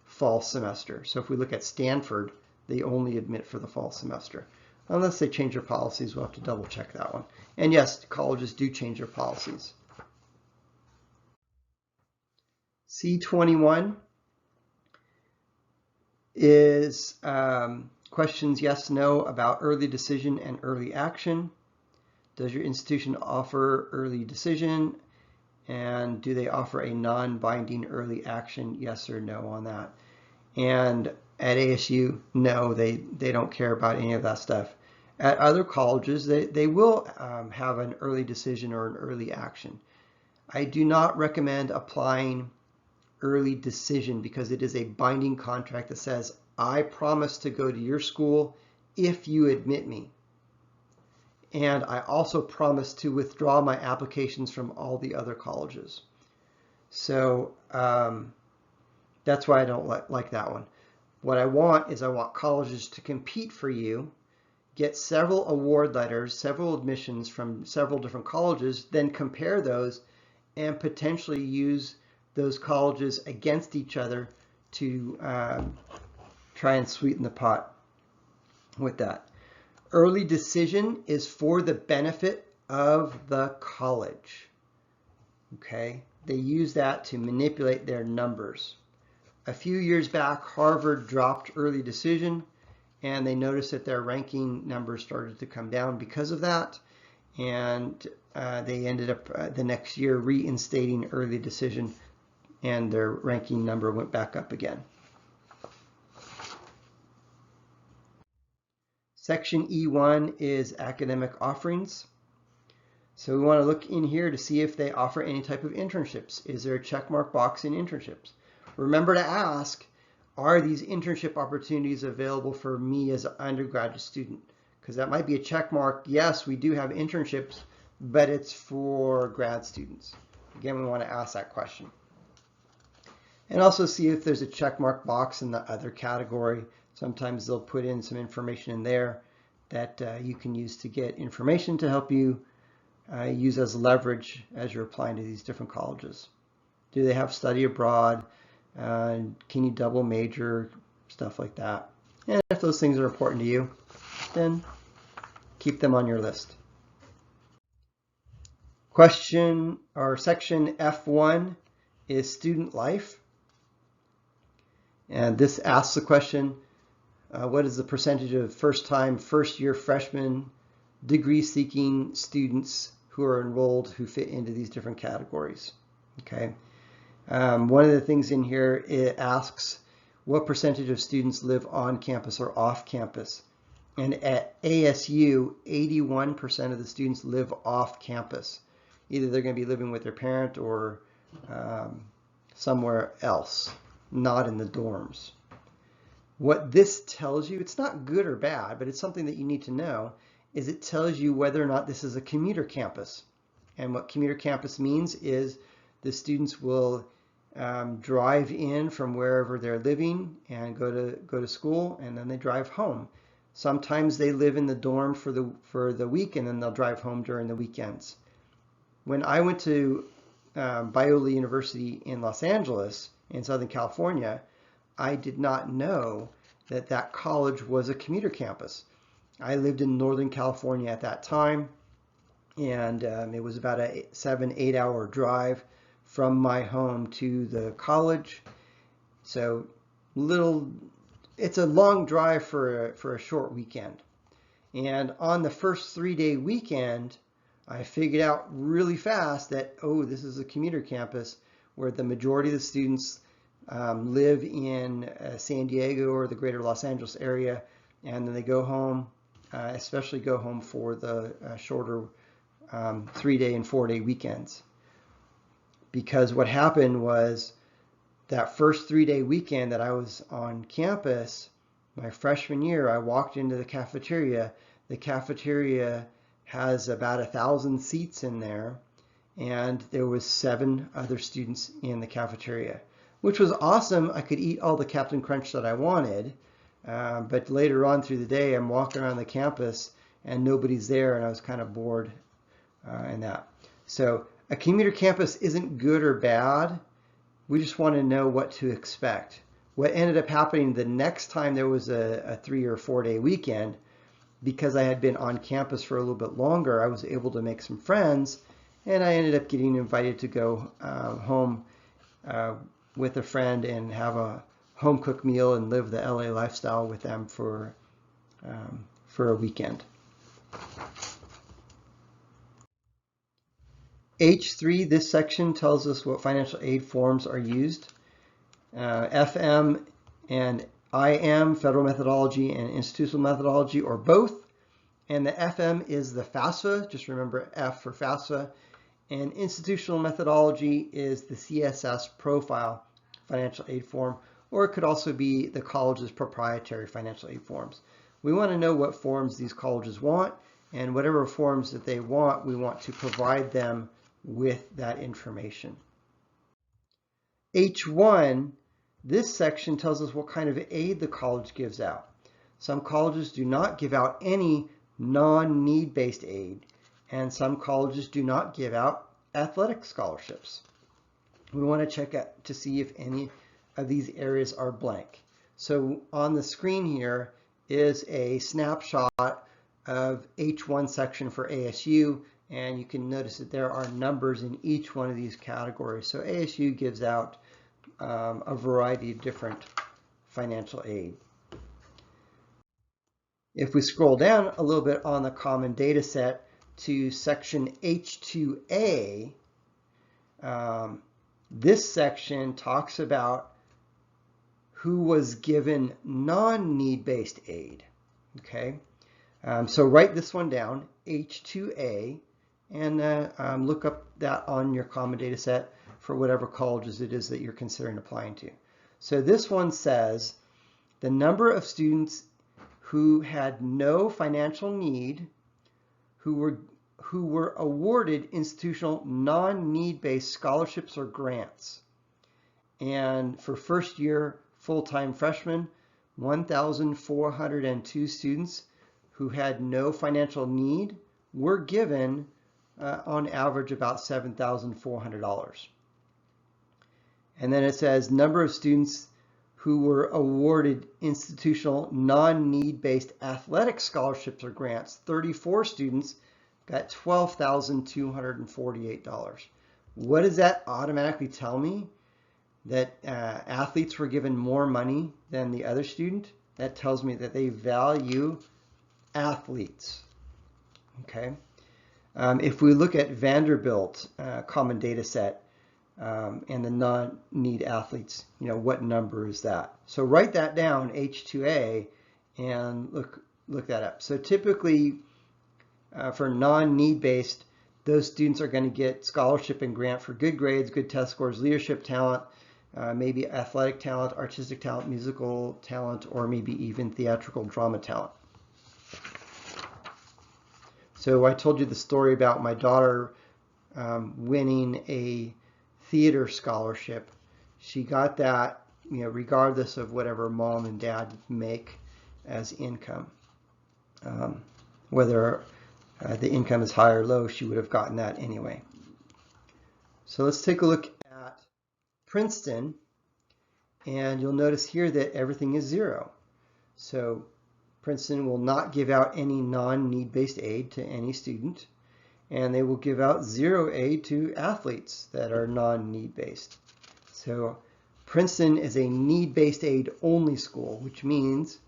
fall semester. So if we look at Stanford, they only admit for the fall semester. Unless they change their policies, we'll have to double check that one. And yes, colleges do change their policies. C21 is questions yes, no about early decision and early action. Does your institution offer early decision? And do they offer a non-binding early action, yes or no on that? And at ASU, no, they don't care about any of that stuff. At other colleges, they will have an early decision or an early action. I do not recommend applying early decision because it is a binding contract that says, I promise to go to your school if you admit me. And I also promise to withdraw my applications from all the other colleges. So that's why I don't like that one. What I want is I want colleges to compete for you, get several award letters, several admissions from several different colleges, then compare those and potentially use those colleges against each other to try and sweeten the pot with that. Early decision is for the benefit of the college. Okay, they use that to manipulate their numbers. A few years back, Harvard dropped early decision, and they noticed that their ranking numbers started to come down because of that, and they ended up the next year reinstating early decision, and their ranking number went back up again. Section E1 is academic offerings. So we want to look in here to see if they offer any type of internships. Is there a checkmark box in internships? Remember to ask, are these internship opportunities available for me as an undergraduate student? Because that might be a check mark. Yes, we do have internships, but it's for grad students. Again, we want to ask that question. And also see if there's a check mark box in the other category. Sometimes they'll put in some information in there that you can use to get information to help you use as leverage as you're applying to these different colleges. Do they have study abroad? Can you double major? Stuff like that. And if those things are important to you, then keep them on your list. Question or section F1 is student life. And this asks the question, what is the percentage of first-year freshmen, degree-seeking students who are enrolled who fit into these different categories? Okay. One of the things in here, it asks what percentage of students live on campus or off campus. And at ASU, 81% of the students live off campus. Either they're going to be living with their parent or somewhere else, not in the dorms. What this tells you, it's not good or bad, but it's something that you need to know, is it tells you whether or not this is a commuter campus. And what commuter campus means is the students will drive in from wherever they're living and go to school, and then they drive home. Sometimes they live in the dorm for the week, and then they'll drive home during the weekends. When I went to Biola University in Los Angeles in Southern California, I did not know that that college was a commuter campus. I lived in Northern California at that time, and it was about a 7-8 hour drive from my home to the college. So it's a long drive for a short weekend. And on the first 3-day weekend, I figured out really fast that, oh, this is a commuter campus where the majority of the students live in San Diego or the greater Los Angeles area, and then they go home, especially go home for the shorter 3-day and 4-day weekends. Because what happened was that first 3-day weekend that I was on campus, my freshman year, I walked into the cafeteria. The cafeteria has about 1,000 seats in there, and there was 7 other students in the cafeteria, which was awesome. I could eat all the Captain Crunch that I wanted, but later on through the day, I'm walking around the campus and nobody's there, and I was kind of bored in that. So a commuter campus isn't good or bad. We just want to know what to expect. What ended up happening the next time there was a 3 or 4-day weekend, because I had been on campus for a little bit longer, I was able to make some friends, and I ended up getting invited to go home with a friend and have a home cooked meal and live the LA lifestyle with them for a weekend. H3, this section tells us what financial aid forms are used. FM and IM, federal methodology and institutional methodology, or both. And the FM is the FAFSA, just remember F for FAFSA. And institutional methodology is the CSS profile financial aid form, or it could also be the college's proprietary financial aid forms. We want to know what forms these colleges want, and whatever forms that they want, we want to provide them with that information. H1, this section tells us what kind of aid the college gives out. Some colleges do not give out any non-need-based aid, and some colleges do not give out athletic scholarships. We want to check out to see if any of these areas are blank. So on the screen here is a snapshot of H1 section for ASU, and you can notice that there are numbers in each one of these categories. So ASU gives out a variety of different financial aid. If we scroll down a little bit on the common data set to section H2A, this section talks about who was given non-need-based aid. Okay, so write this one down, H2A, and look up that on your common data set for whatever colleges it is that you're considering applying to. So this one says the number of students who had no financial need, who were awarded institutional non-need-based scholarships or grants. And for first year full-time freshmen, 1,402 students who had no financial need were given on average about $7,400. And then it says number of students who were awarded institutional non-need-based athletic scholarships or grants, 34 students got $12,248. What does that automatically tell me? That athletes were given more money than the other student? That tells me that they value athletes. Okay. If we look at Vanderbilt common data set and the non-need athletes, what number is that? So write that down, H2A, and look that up. So typically for non-need based, those students are going to get scholarship and grant for good grades, good test scores, leadership talent, maybe athletic talent, artistic talent, musical talent, or maybe even theatrical drama talent. So I told you the story about my daughter winning a theater scholarship. She got that, regardless of whatever mom and dad make as income. Whether the income is high or low, she would have gotten that anyway. So let's take a look at Princeton, and you'll notice here that everything is zero. So Princeton will not give out any non-need-based aid to any student, and they will give out zero aid to athletes that are non-need-based. So Princeton is a need-based aid only school, which means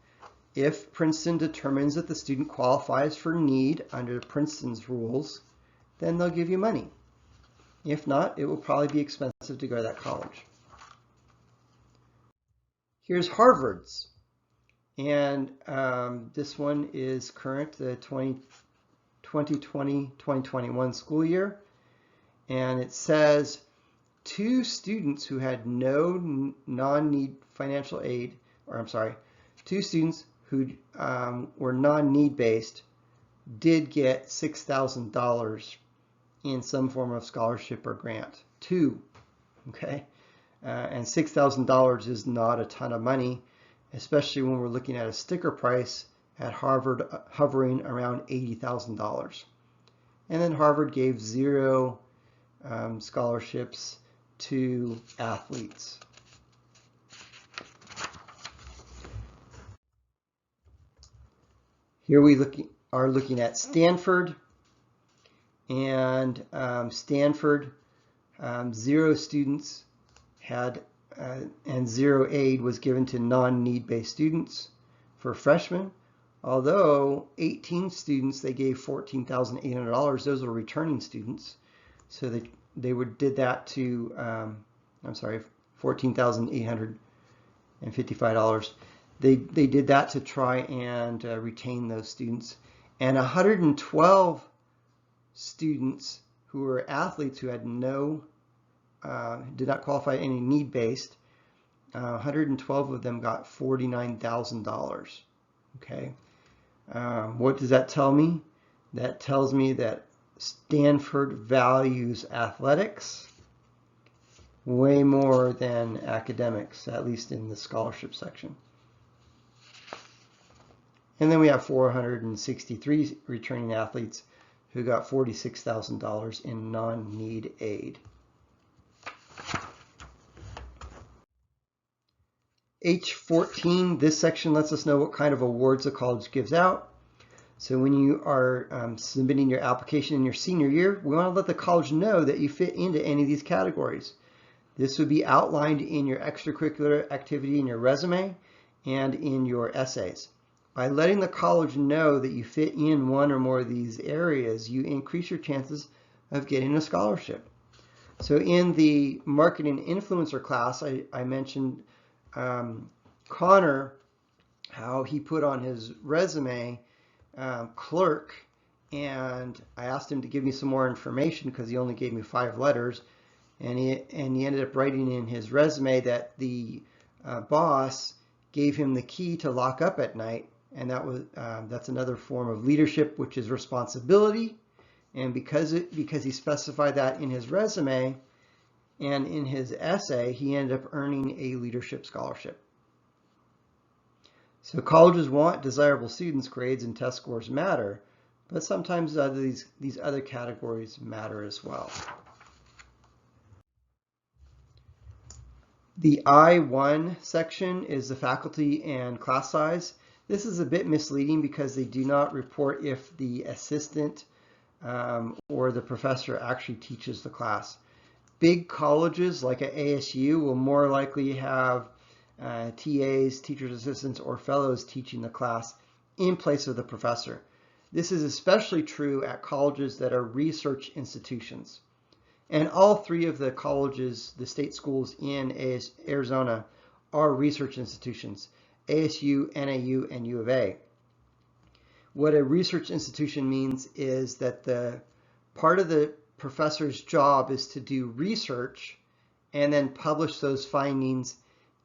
if Princeton determines that the student qualifies for need under Princeton's rules, then they'll give you money. If not, it will probably be expensive to go to that college. Here's Harvard's. And this one is current, the 2020-2021 school year. And it says 2 students who had no non-need financial aid, 2 students who were non-need based did get $6,000 in some form of scholarship or grant. 2, okay? And $6,000 is not a ton of money, especially when we're looking at a sticker price at Harvard hovering around $80,000. And then Harvard gave 0 scholarships to athletes. Here we are looking at Stanford, and Stanford, 0 students had and zero aid was given to non-need-based students for freshmen. Although 18 students, they gave $14,800. Those were returning students. So they did that to, $14,855. They did that to try and retain those students. And 112 students who were athletes who had did not qualify any need-based, 112 of them got $49,000. Okay. What does that tell me? That tells me that Stanford values athletics way more than academics, at least in the scholarship section. And then we have 463 returning athletes who got $46,000 in non-need aid. H14, this section lets us know what kind of awards a college gives out. So when you are submitting your application in your senior year, we want to let the college know that you fit into any of these categories. This would be outlined in your extracurricular activity in your resume and in your essays. By letting the college know that you fit in one or more of these areas, you increase your chances of getting a scholarship. So in the marketing influencer class, I mentioned Connor, how he put on his resume clerk, and I asked him to give me some more information because he only gave me 5 letters, and he ended up writing in his resume that the boss gave him the key to lock up at night, and that's another form of leadership, which is responsibility. And because he specified that in his resume and in his essay, he ended up earning a leadership scholarship. So colleges want desirable students. Grades and test scores matter, but sometimes these other categories matter as well. The I-1 section is the faculty and class size. This is a bit misleading because they do not report if the assistant or the professor actually teaches the class. Big colleges like at ASU will more likely have TAs, teachers assistants, or fellows teaching the class in place of the professor. This is especially true at colleges that are research institutions. And all 3 of the colleges, the state schools in Arizona, are research institutions: ASU, NAU, and U of A. What a research institution means is that the part of the professor's job is to do research and then publish those findings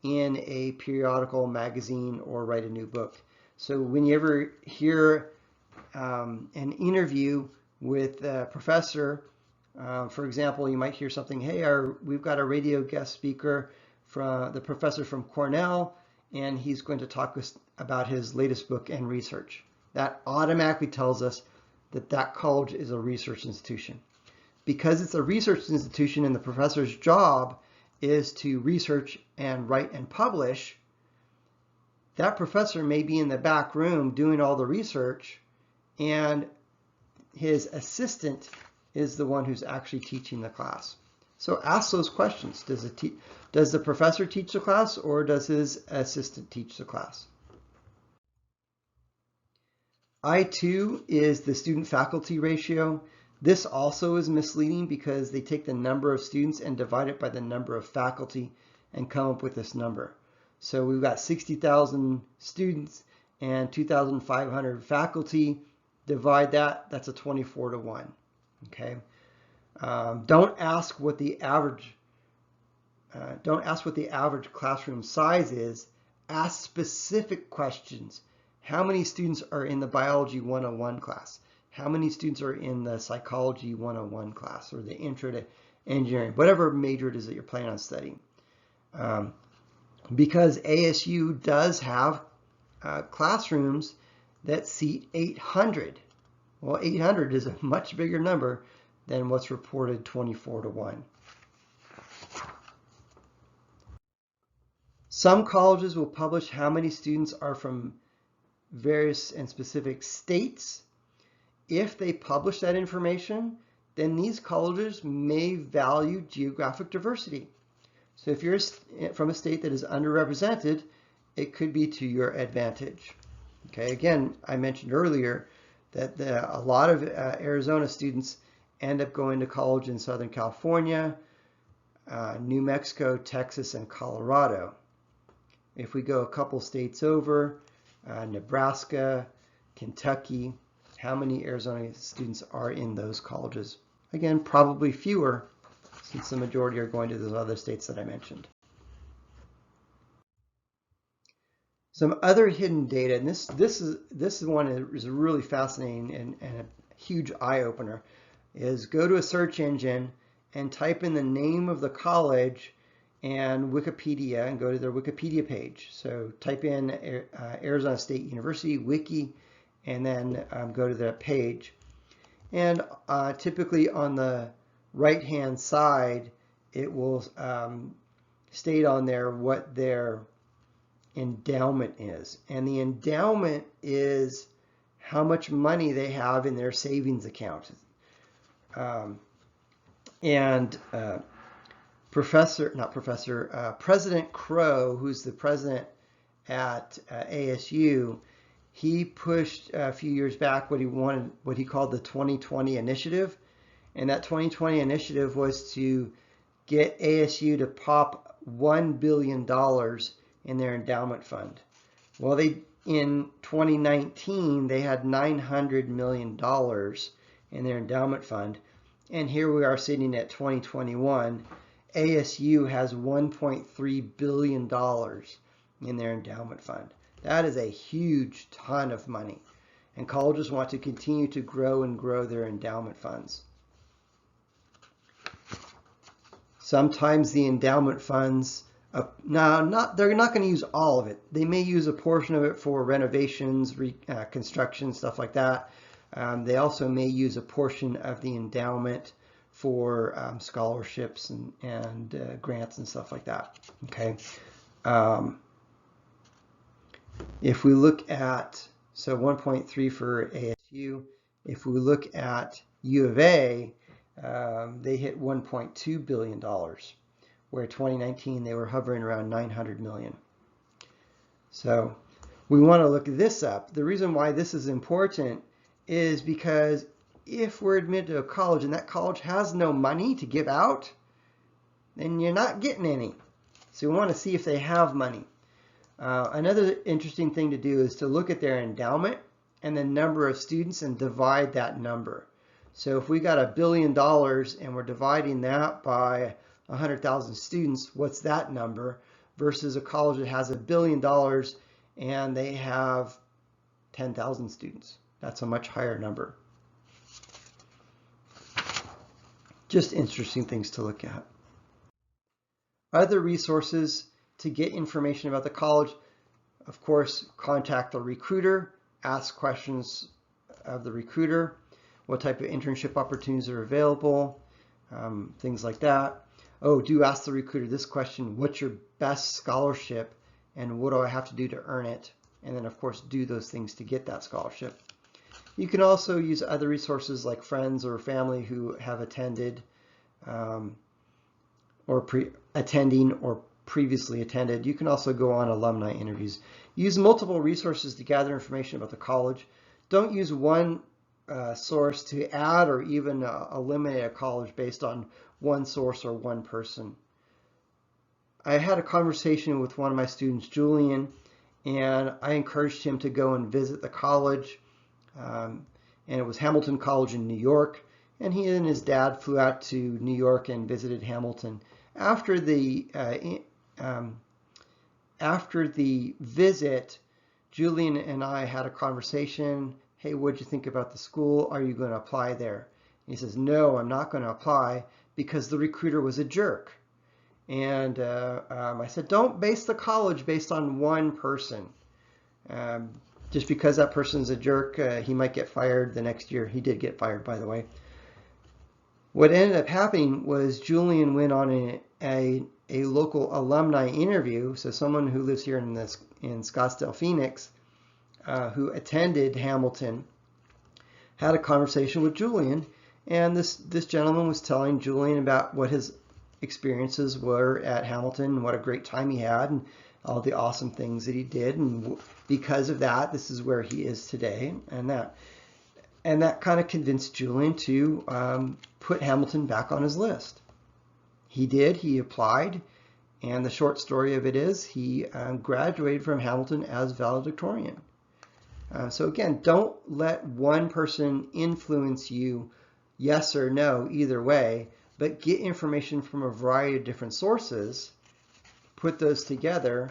in a periodical, magazine, or write a new book. So when you ever hear an interview with a professor, for example, you might hear something, hey, we've got a radio guest speaker from the professor from Cornell, and he's going to talk about his latest book and research. That automatically tells us that that college is a research institution. Because it's a research institution and the professor's job is to research and write and publish, that professor may be in the back room doing all the research, and his assistant is the one who's actually teaching the class. So ask those questions. Does the professor teach the class, or does his assistant teach the class? I-2 is the student-faculty ratio. This also is misleading because they take the number of students and divide it by the number of faculty and come up with this number. So we've got 60,000 students and 2,500 faculty. Divide that, that's a 24-to-1. Okay. Don't ask what the average classroom size is. Ask specific questions. How many students are in the Biology 101 class? How many students are in the Psychology 101 class, or the Intro to Engineering, whatever major it is that you're planning on studying? Because ASU does have classrooms that seat 800. Well, 800 is a much bigger number than what's reported 24-to-1. Some colleges will publish how many students are from various and specific states. If they publish that information, then these colleges may value geographic diversity. So if you're from a state that is underrepresented, it could be to your advantage. Okay, again, I mentioned earlier that a lot of Arizona students end up going to college in Southern California, New Mexico, Texas, and Colorado. If we go a couple states over, Nebraska, Kentucky, how many Arizona students are in those colleges? Again, probably fewer, since the majority are going to those other states that I mentioned. Some other hidden data, and this is one that is really fascinating and a huge eye-opener, is go to a search engine and type in the name of the college and Wikipedia and go to their Wikipedia page. So type in Arizona State University Wiki and then go to that page. And typically on the right-hand side, it will state on there what their endowment is. And the endowment is how much money they have in their savings account. President Crow, who's the president at ASU, he pushed a few years back what he called the 2020 initiative. And that 2020 initiative was to get ASU to pop $1 billion in their endowment fund. Well, in 2019, they had $900 million in their endowment fund. And here we are sitting at 2021. ASU has $1.3 billion in their endowment fund. That is a huge ton of money. And colleges want to continue to grow and grow their endowment funds. Sometimes the endowment funds, they're not going to use all of it. They may use a portion of it for renovations, construction, stuff like that. They also may use a portion of the endowment for scholarships and grants and stuff like that. Okay. If we look at, so 1.3 for ASU, if we look at U of A, they hit $1.2 billion, where 2019 they were hovering around 900 million. So we want to look this up. The reason why this is important is because if we're admitted to a college and that college has no money to give out, then you're not getting any. So we want to see if they have money. Another interesting thing to do is to look at their endowment and the number of students and divide that number. So if we got $1 billion and we're dividing that by 100,000 students, what's that number? Versus a college that has $1 billion and they have 10,000 students. That's a much higher number. Just interesting things to look at. Other resources to get information about the college, of course, contact the recruiter, ask questions of the recruiter, what type of internship opportunities are available, things like that. Oh, do ask the recruiter this question: what's your best scholarship and what do I have to do to earn it? And then of course do those things to get that scholarship. You can also use other resources like friends or family who have attended or attending or previously attended. You can also go on alumni interviews. Use multiple resources to gather information about the college. Don't use one source to add or even eliminate a college based on one source or one person. I had a conversation with one of my students, Julian, and I encouraged him to go and visit the college. And it was Hamilton College in New York. And he and his dad flew out to New York and visited Hamilton. After the visit, Julian and I had a conversation. Hey, what'd you think about the school? Are you going to apply there? And he says, no, I'm not going to apply because the recruiter was a jerk. And I said, don't base the college based on one person. Just because that person's a jerk, he might get fired the next year. He did get fired, by the way. What ended up happening was Julian went on a local alumni interview. So someone who lives here in Scottsdale, Phoenix, who attended Hamilton, had a conversation with Julian. And this gentleman was telling Julian about what his experiences were at Hamilton and what a great time he had and all the awesome things that he did. And because of that, this is where he is today. And that kind of convinced Julian to put Hamilton back on his list. He did. He applied. And the short story of it is he graduated from Hamilton as valedictorian. So again, don't let one person influence you, yes or no, either way, but get information from a variety of different sources, put those together,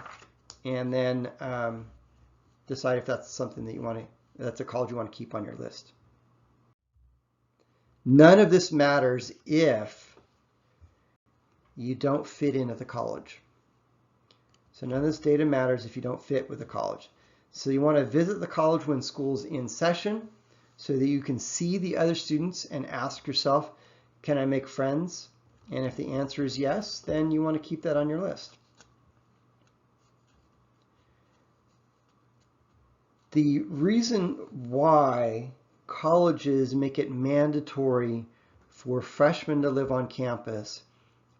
and then decide if that's something that you want to, that's a college you want to keep on your list. None of this matters if you don't fit in at the college. So none of this data matters if you don't fit with the college. So you want to visit the college when school's in session so that you can see the other students and ask yourself, can I make friends? And if the answer is yes, then you want to keep that on your list. The reason why colleges make it mandatory for freshmen to live on campus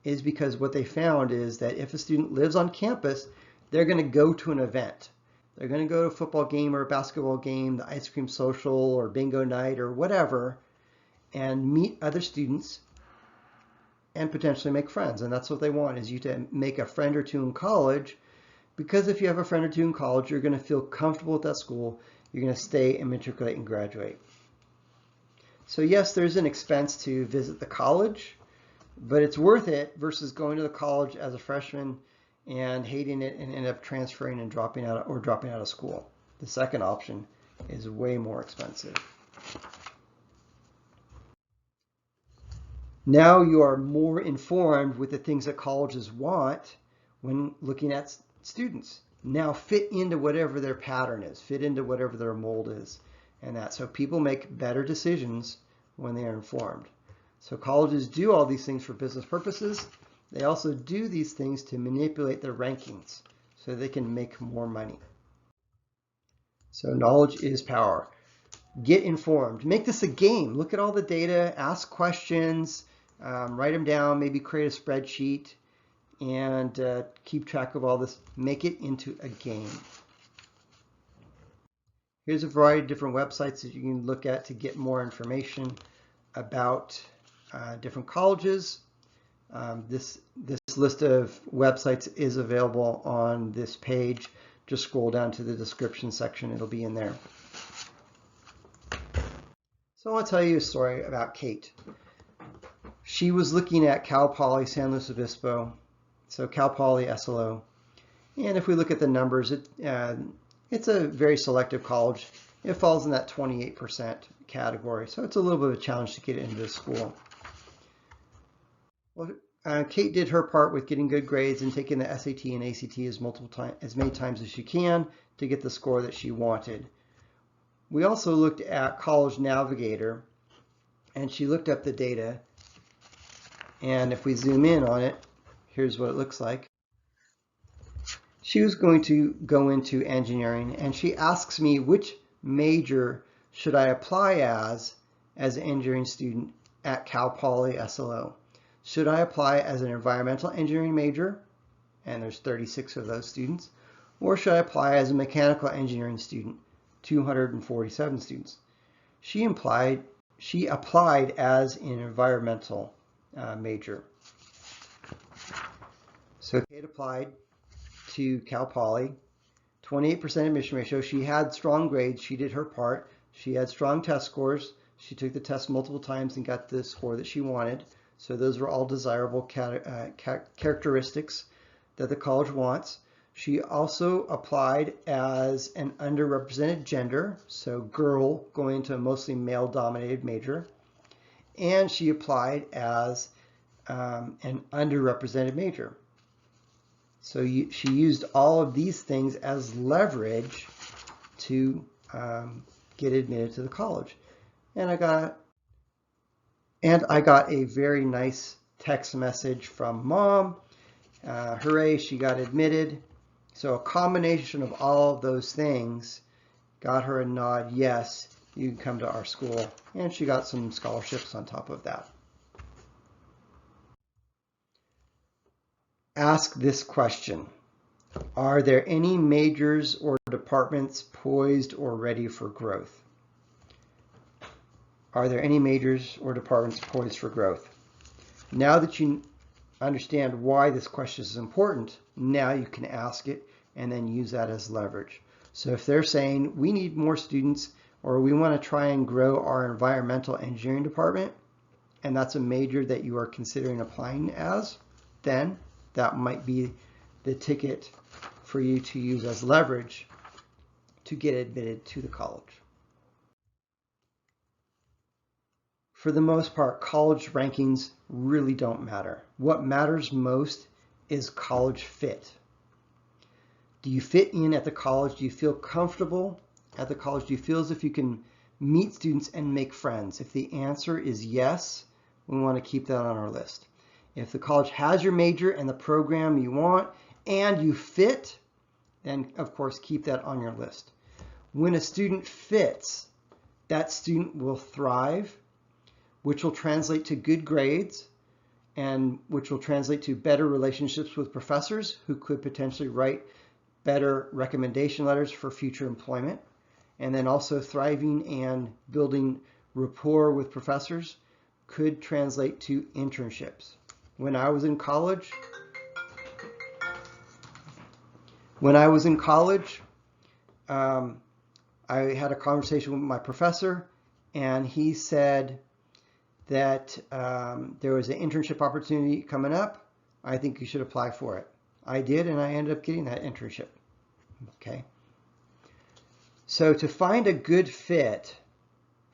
is because what they found is that if a student lives on campus, they're going to go to an event. They're going to go to a football game or a basketball game, the ice cream social or bingo night or whatever, and meet other students and potentially make friends. And that's what they want, is you to make a friend or two in college, because if you have a friend or two in college, you're going to feel comfortable at that school. You're going to stay and matriculate and graduate. So yes, there's an expense to visit the college, but it's worth it versus going to the college as a freshman and hating it and end up transferring and dropping out of school. The second option is way more expensive. Now you are more informed with the things that colleges want when looking at students. Now fit into whatever their pattern is, fit into whatever their mold is, and that. So people make better decisions when they are informed. So colleges do all these things for business purposes. They also do these things to manipulate their rankings so they can make more money. So knowledge is power. Get informed. Make this a game. Look at all the data, ask questions, write them down, maybe create a spreadsheet, and keep track of all this. Make it into a game. Here's a variety of different websites that you can look at to get more information about different colleges. This list of websites is available on this page. Just scroll down to the description section. It'll be in there. So I want to tell you a story about Kate. She was looking at Cal Poly San Luis Obispo, so Cal Poly SLO. And if we look at the numbers, it's a very selective college. It falls in that 28% category, so it's a little bit of a challenge to get into this school. Well, Kate did her part with getting good grades and taking the SAT and ACT as many times as she can to get the score that she wanted. We also looked at College Navigator, and she looked up the data. And if we zoom in on it, here's what it looks like. She was going to go into engineering, and she asks me, which major should I apply as an engineering student at Cal Poly SLO? Should I apply as an environmental engineering major, and there's 36 of those students, or should I apply as a mechanical engineering student, 247 students? She applied as an environmental major. So Kate applied to Cal Poly, 28% admission ratio. She had strong grades. She did her part. She had strong test scores. She took the test multiple times and got the score that she wanted. So those were all desirable characteristics that the college wants. She also applied as an underrepresented gender, so girl going into a mostly male-dominated major. And she applied as an underrepresented major. So she used all of these things as leverage to get admitted to the college. And I got a very nice text message from mom. Hooray, she got admitted. So a combination of all of those things got her a nod, yes, you can come to our school. And she got some scholarships on top of that. ask this question. Are there any majors or departments poised or ready for growth? Are there any majors or departments poised for growth? Now that you understand why this question is important, now you can ask it and then use that as leverage. So if they're saying we need more students, or we want to try and grow our environmental engineering department, and that's a major that you are considering applying as, then that might be the ticket for you to use as leverage to get admitted to the college. For the most part, college rankings really don't matter. What matters most is college fit. Do you fit in at the college? Do you feel comfortable at the college? Do you feel as if you can meet students and make friends? If the answer is yes, we want to keep that on our list. If the college has your major and the program you want and you fit, then of course keep that on your list. When a student fits, that student will thrive, which will translate to good grades and which will translate to better relationships with professors who could potentially write better recommendation letters for future employment. And then also thriving and building rapport with professors could translate to internships. When I was in college, I had a conversation with my professor, and he said that there was an internship opportunity coming up. I think you should apply for it. I did, and I ended up getting that internship. Okay. So to find a good fit,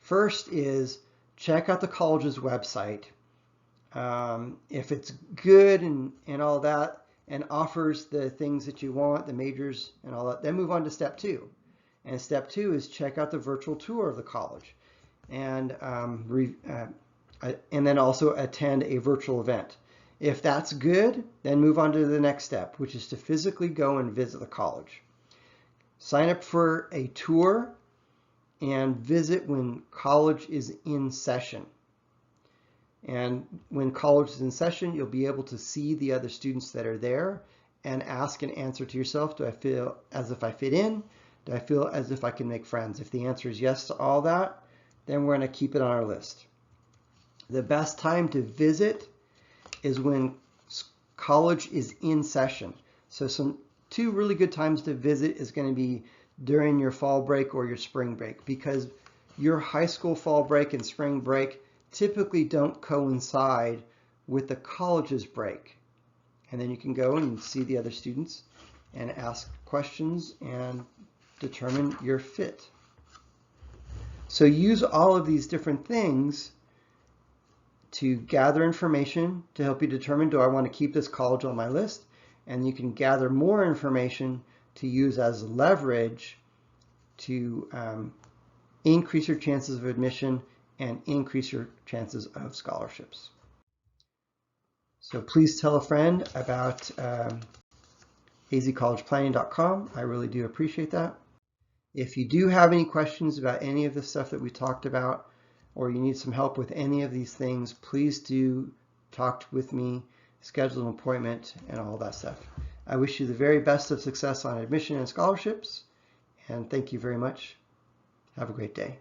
first is check out the college's website. If it's good and all that, and offers the things that you want, the majors and all that, then move on to step 2. And step 2 is check out the virtual tour of the college, and then also attend a virtual event. If that's good, then move on to the next step, which is to physically go and visit the college. Sign up for a tour and visit when college is in session. And when college is in session, you'll be able to see the other students that are there and ask and answer to yourself, do I feel as if I fit in? Do I feel as if I can make friends? If the answer is yes to all that, then we're going to keep it on our list. The best time to visit is when college is in session. So two really good times to visit is going to be during your fall break or your spring break, because your high school fall break and spring break typically don't coincide with the college's break. And then you can go and see the other students and ask questions and determine your fit. So use all of these different things to gather information to help you determine, do I want to keep this college on my list? And you can gather more information to use as leverage to increase your chances of admission and increase your chances of scholarships. So please tell a friend about azcollegeplanning.com. I really do appreciate that. If you do have any questions about any of the stuff that we talked about, or you need some help with any of these things, please do talk with me, schedule an appointment, and all that stuff. I wish you the very best of success on admission and scholarships, and thank you very much. Have a great day.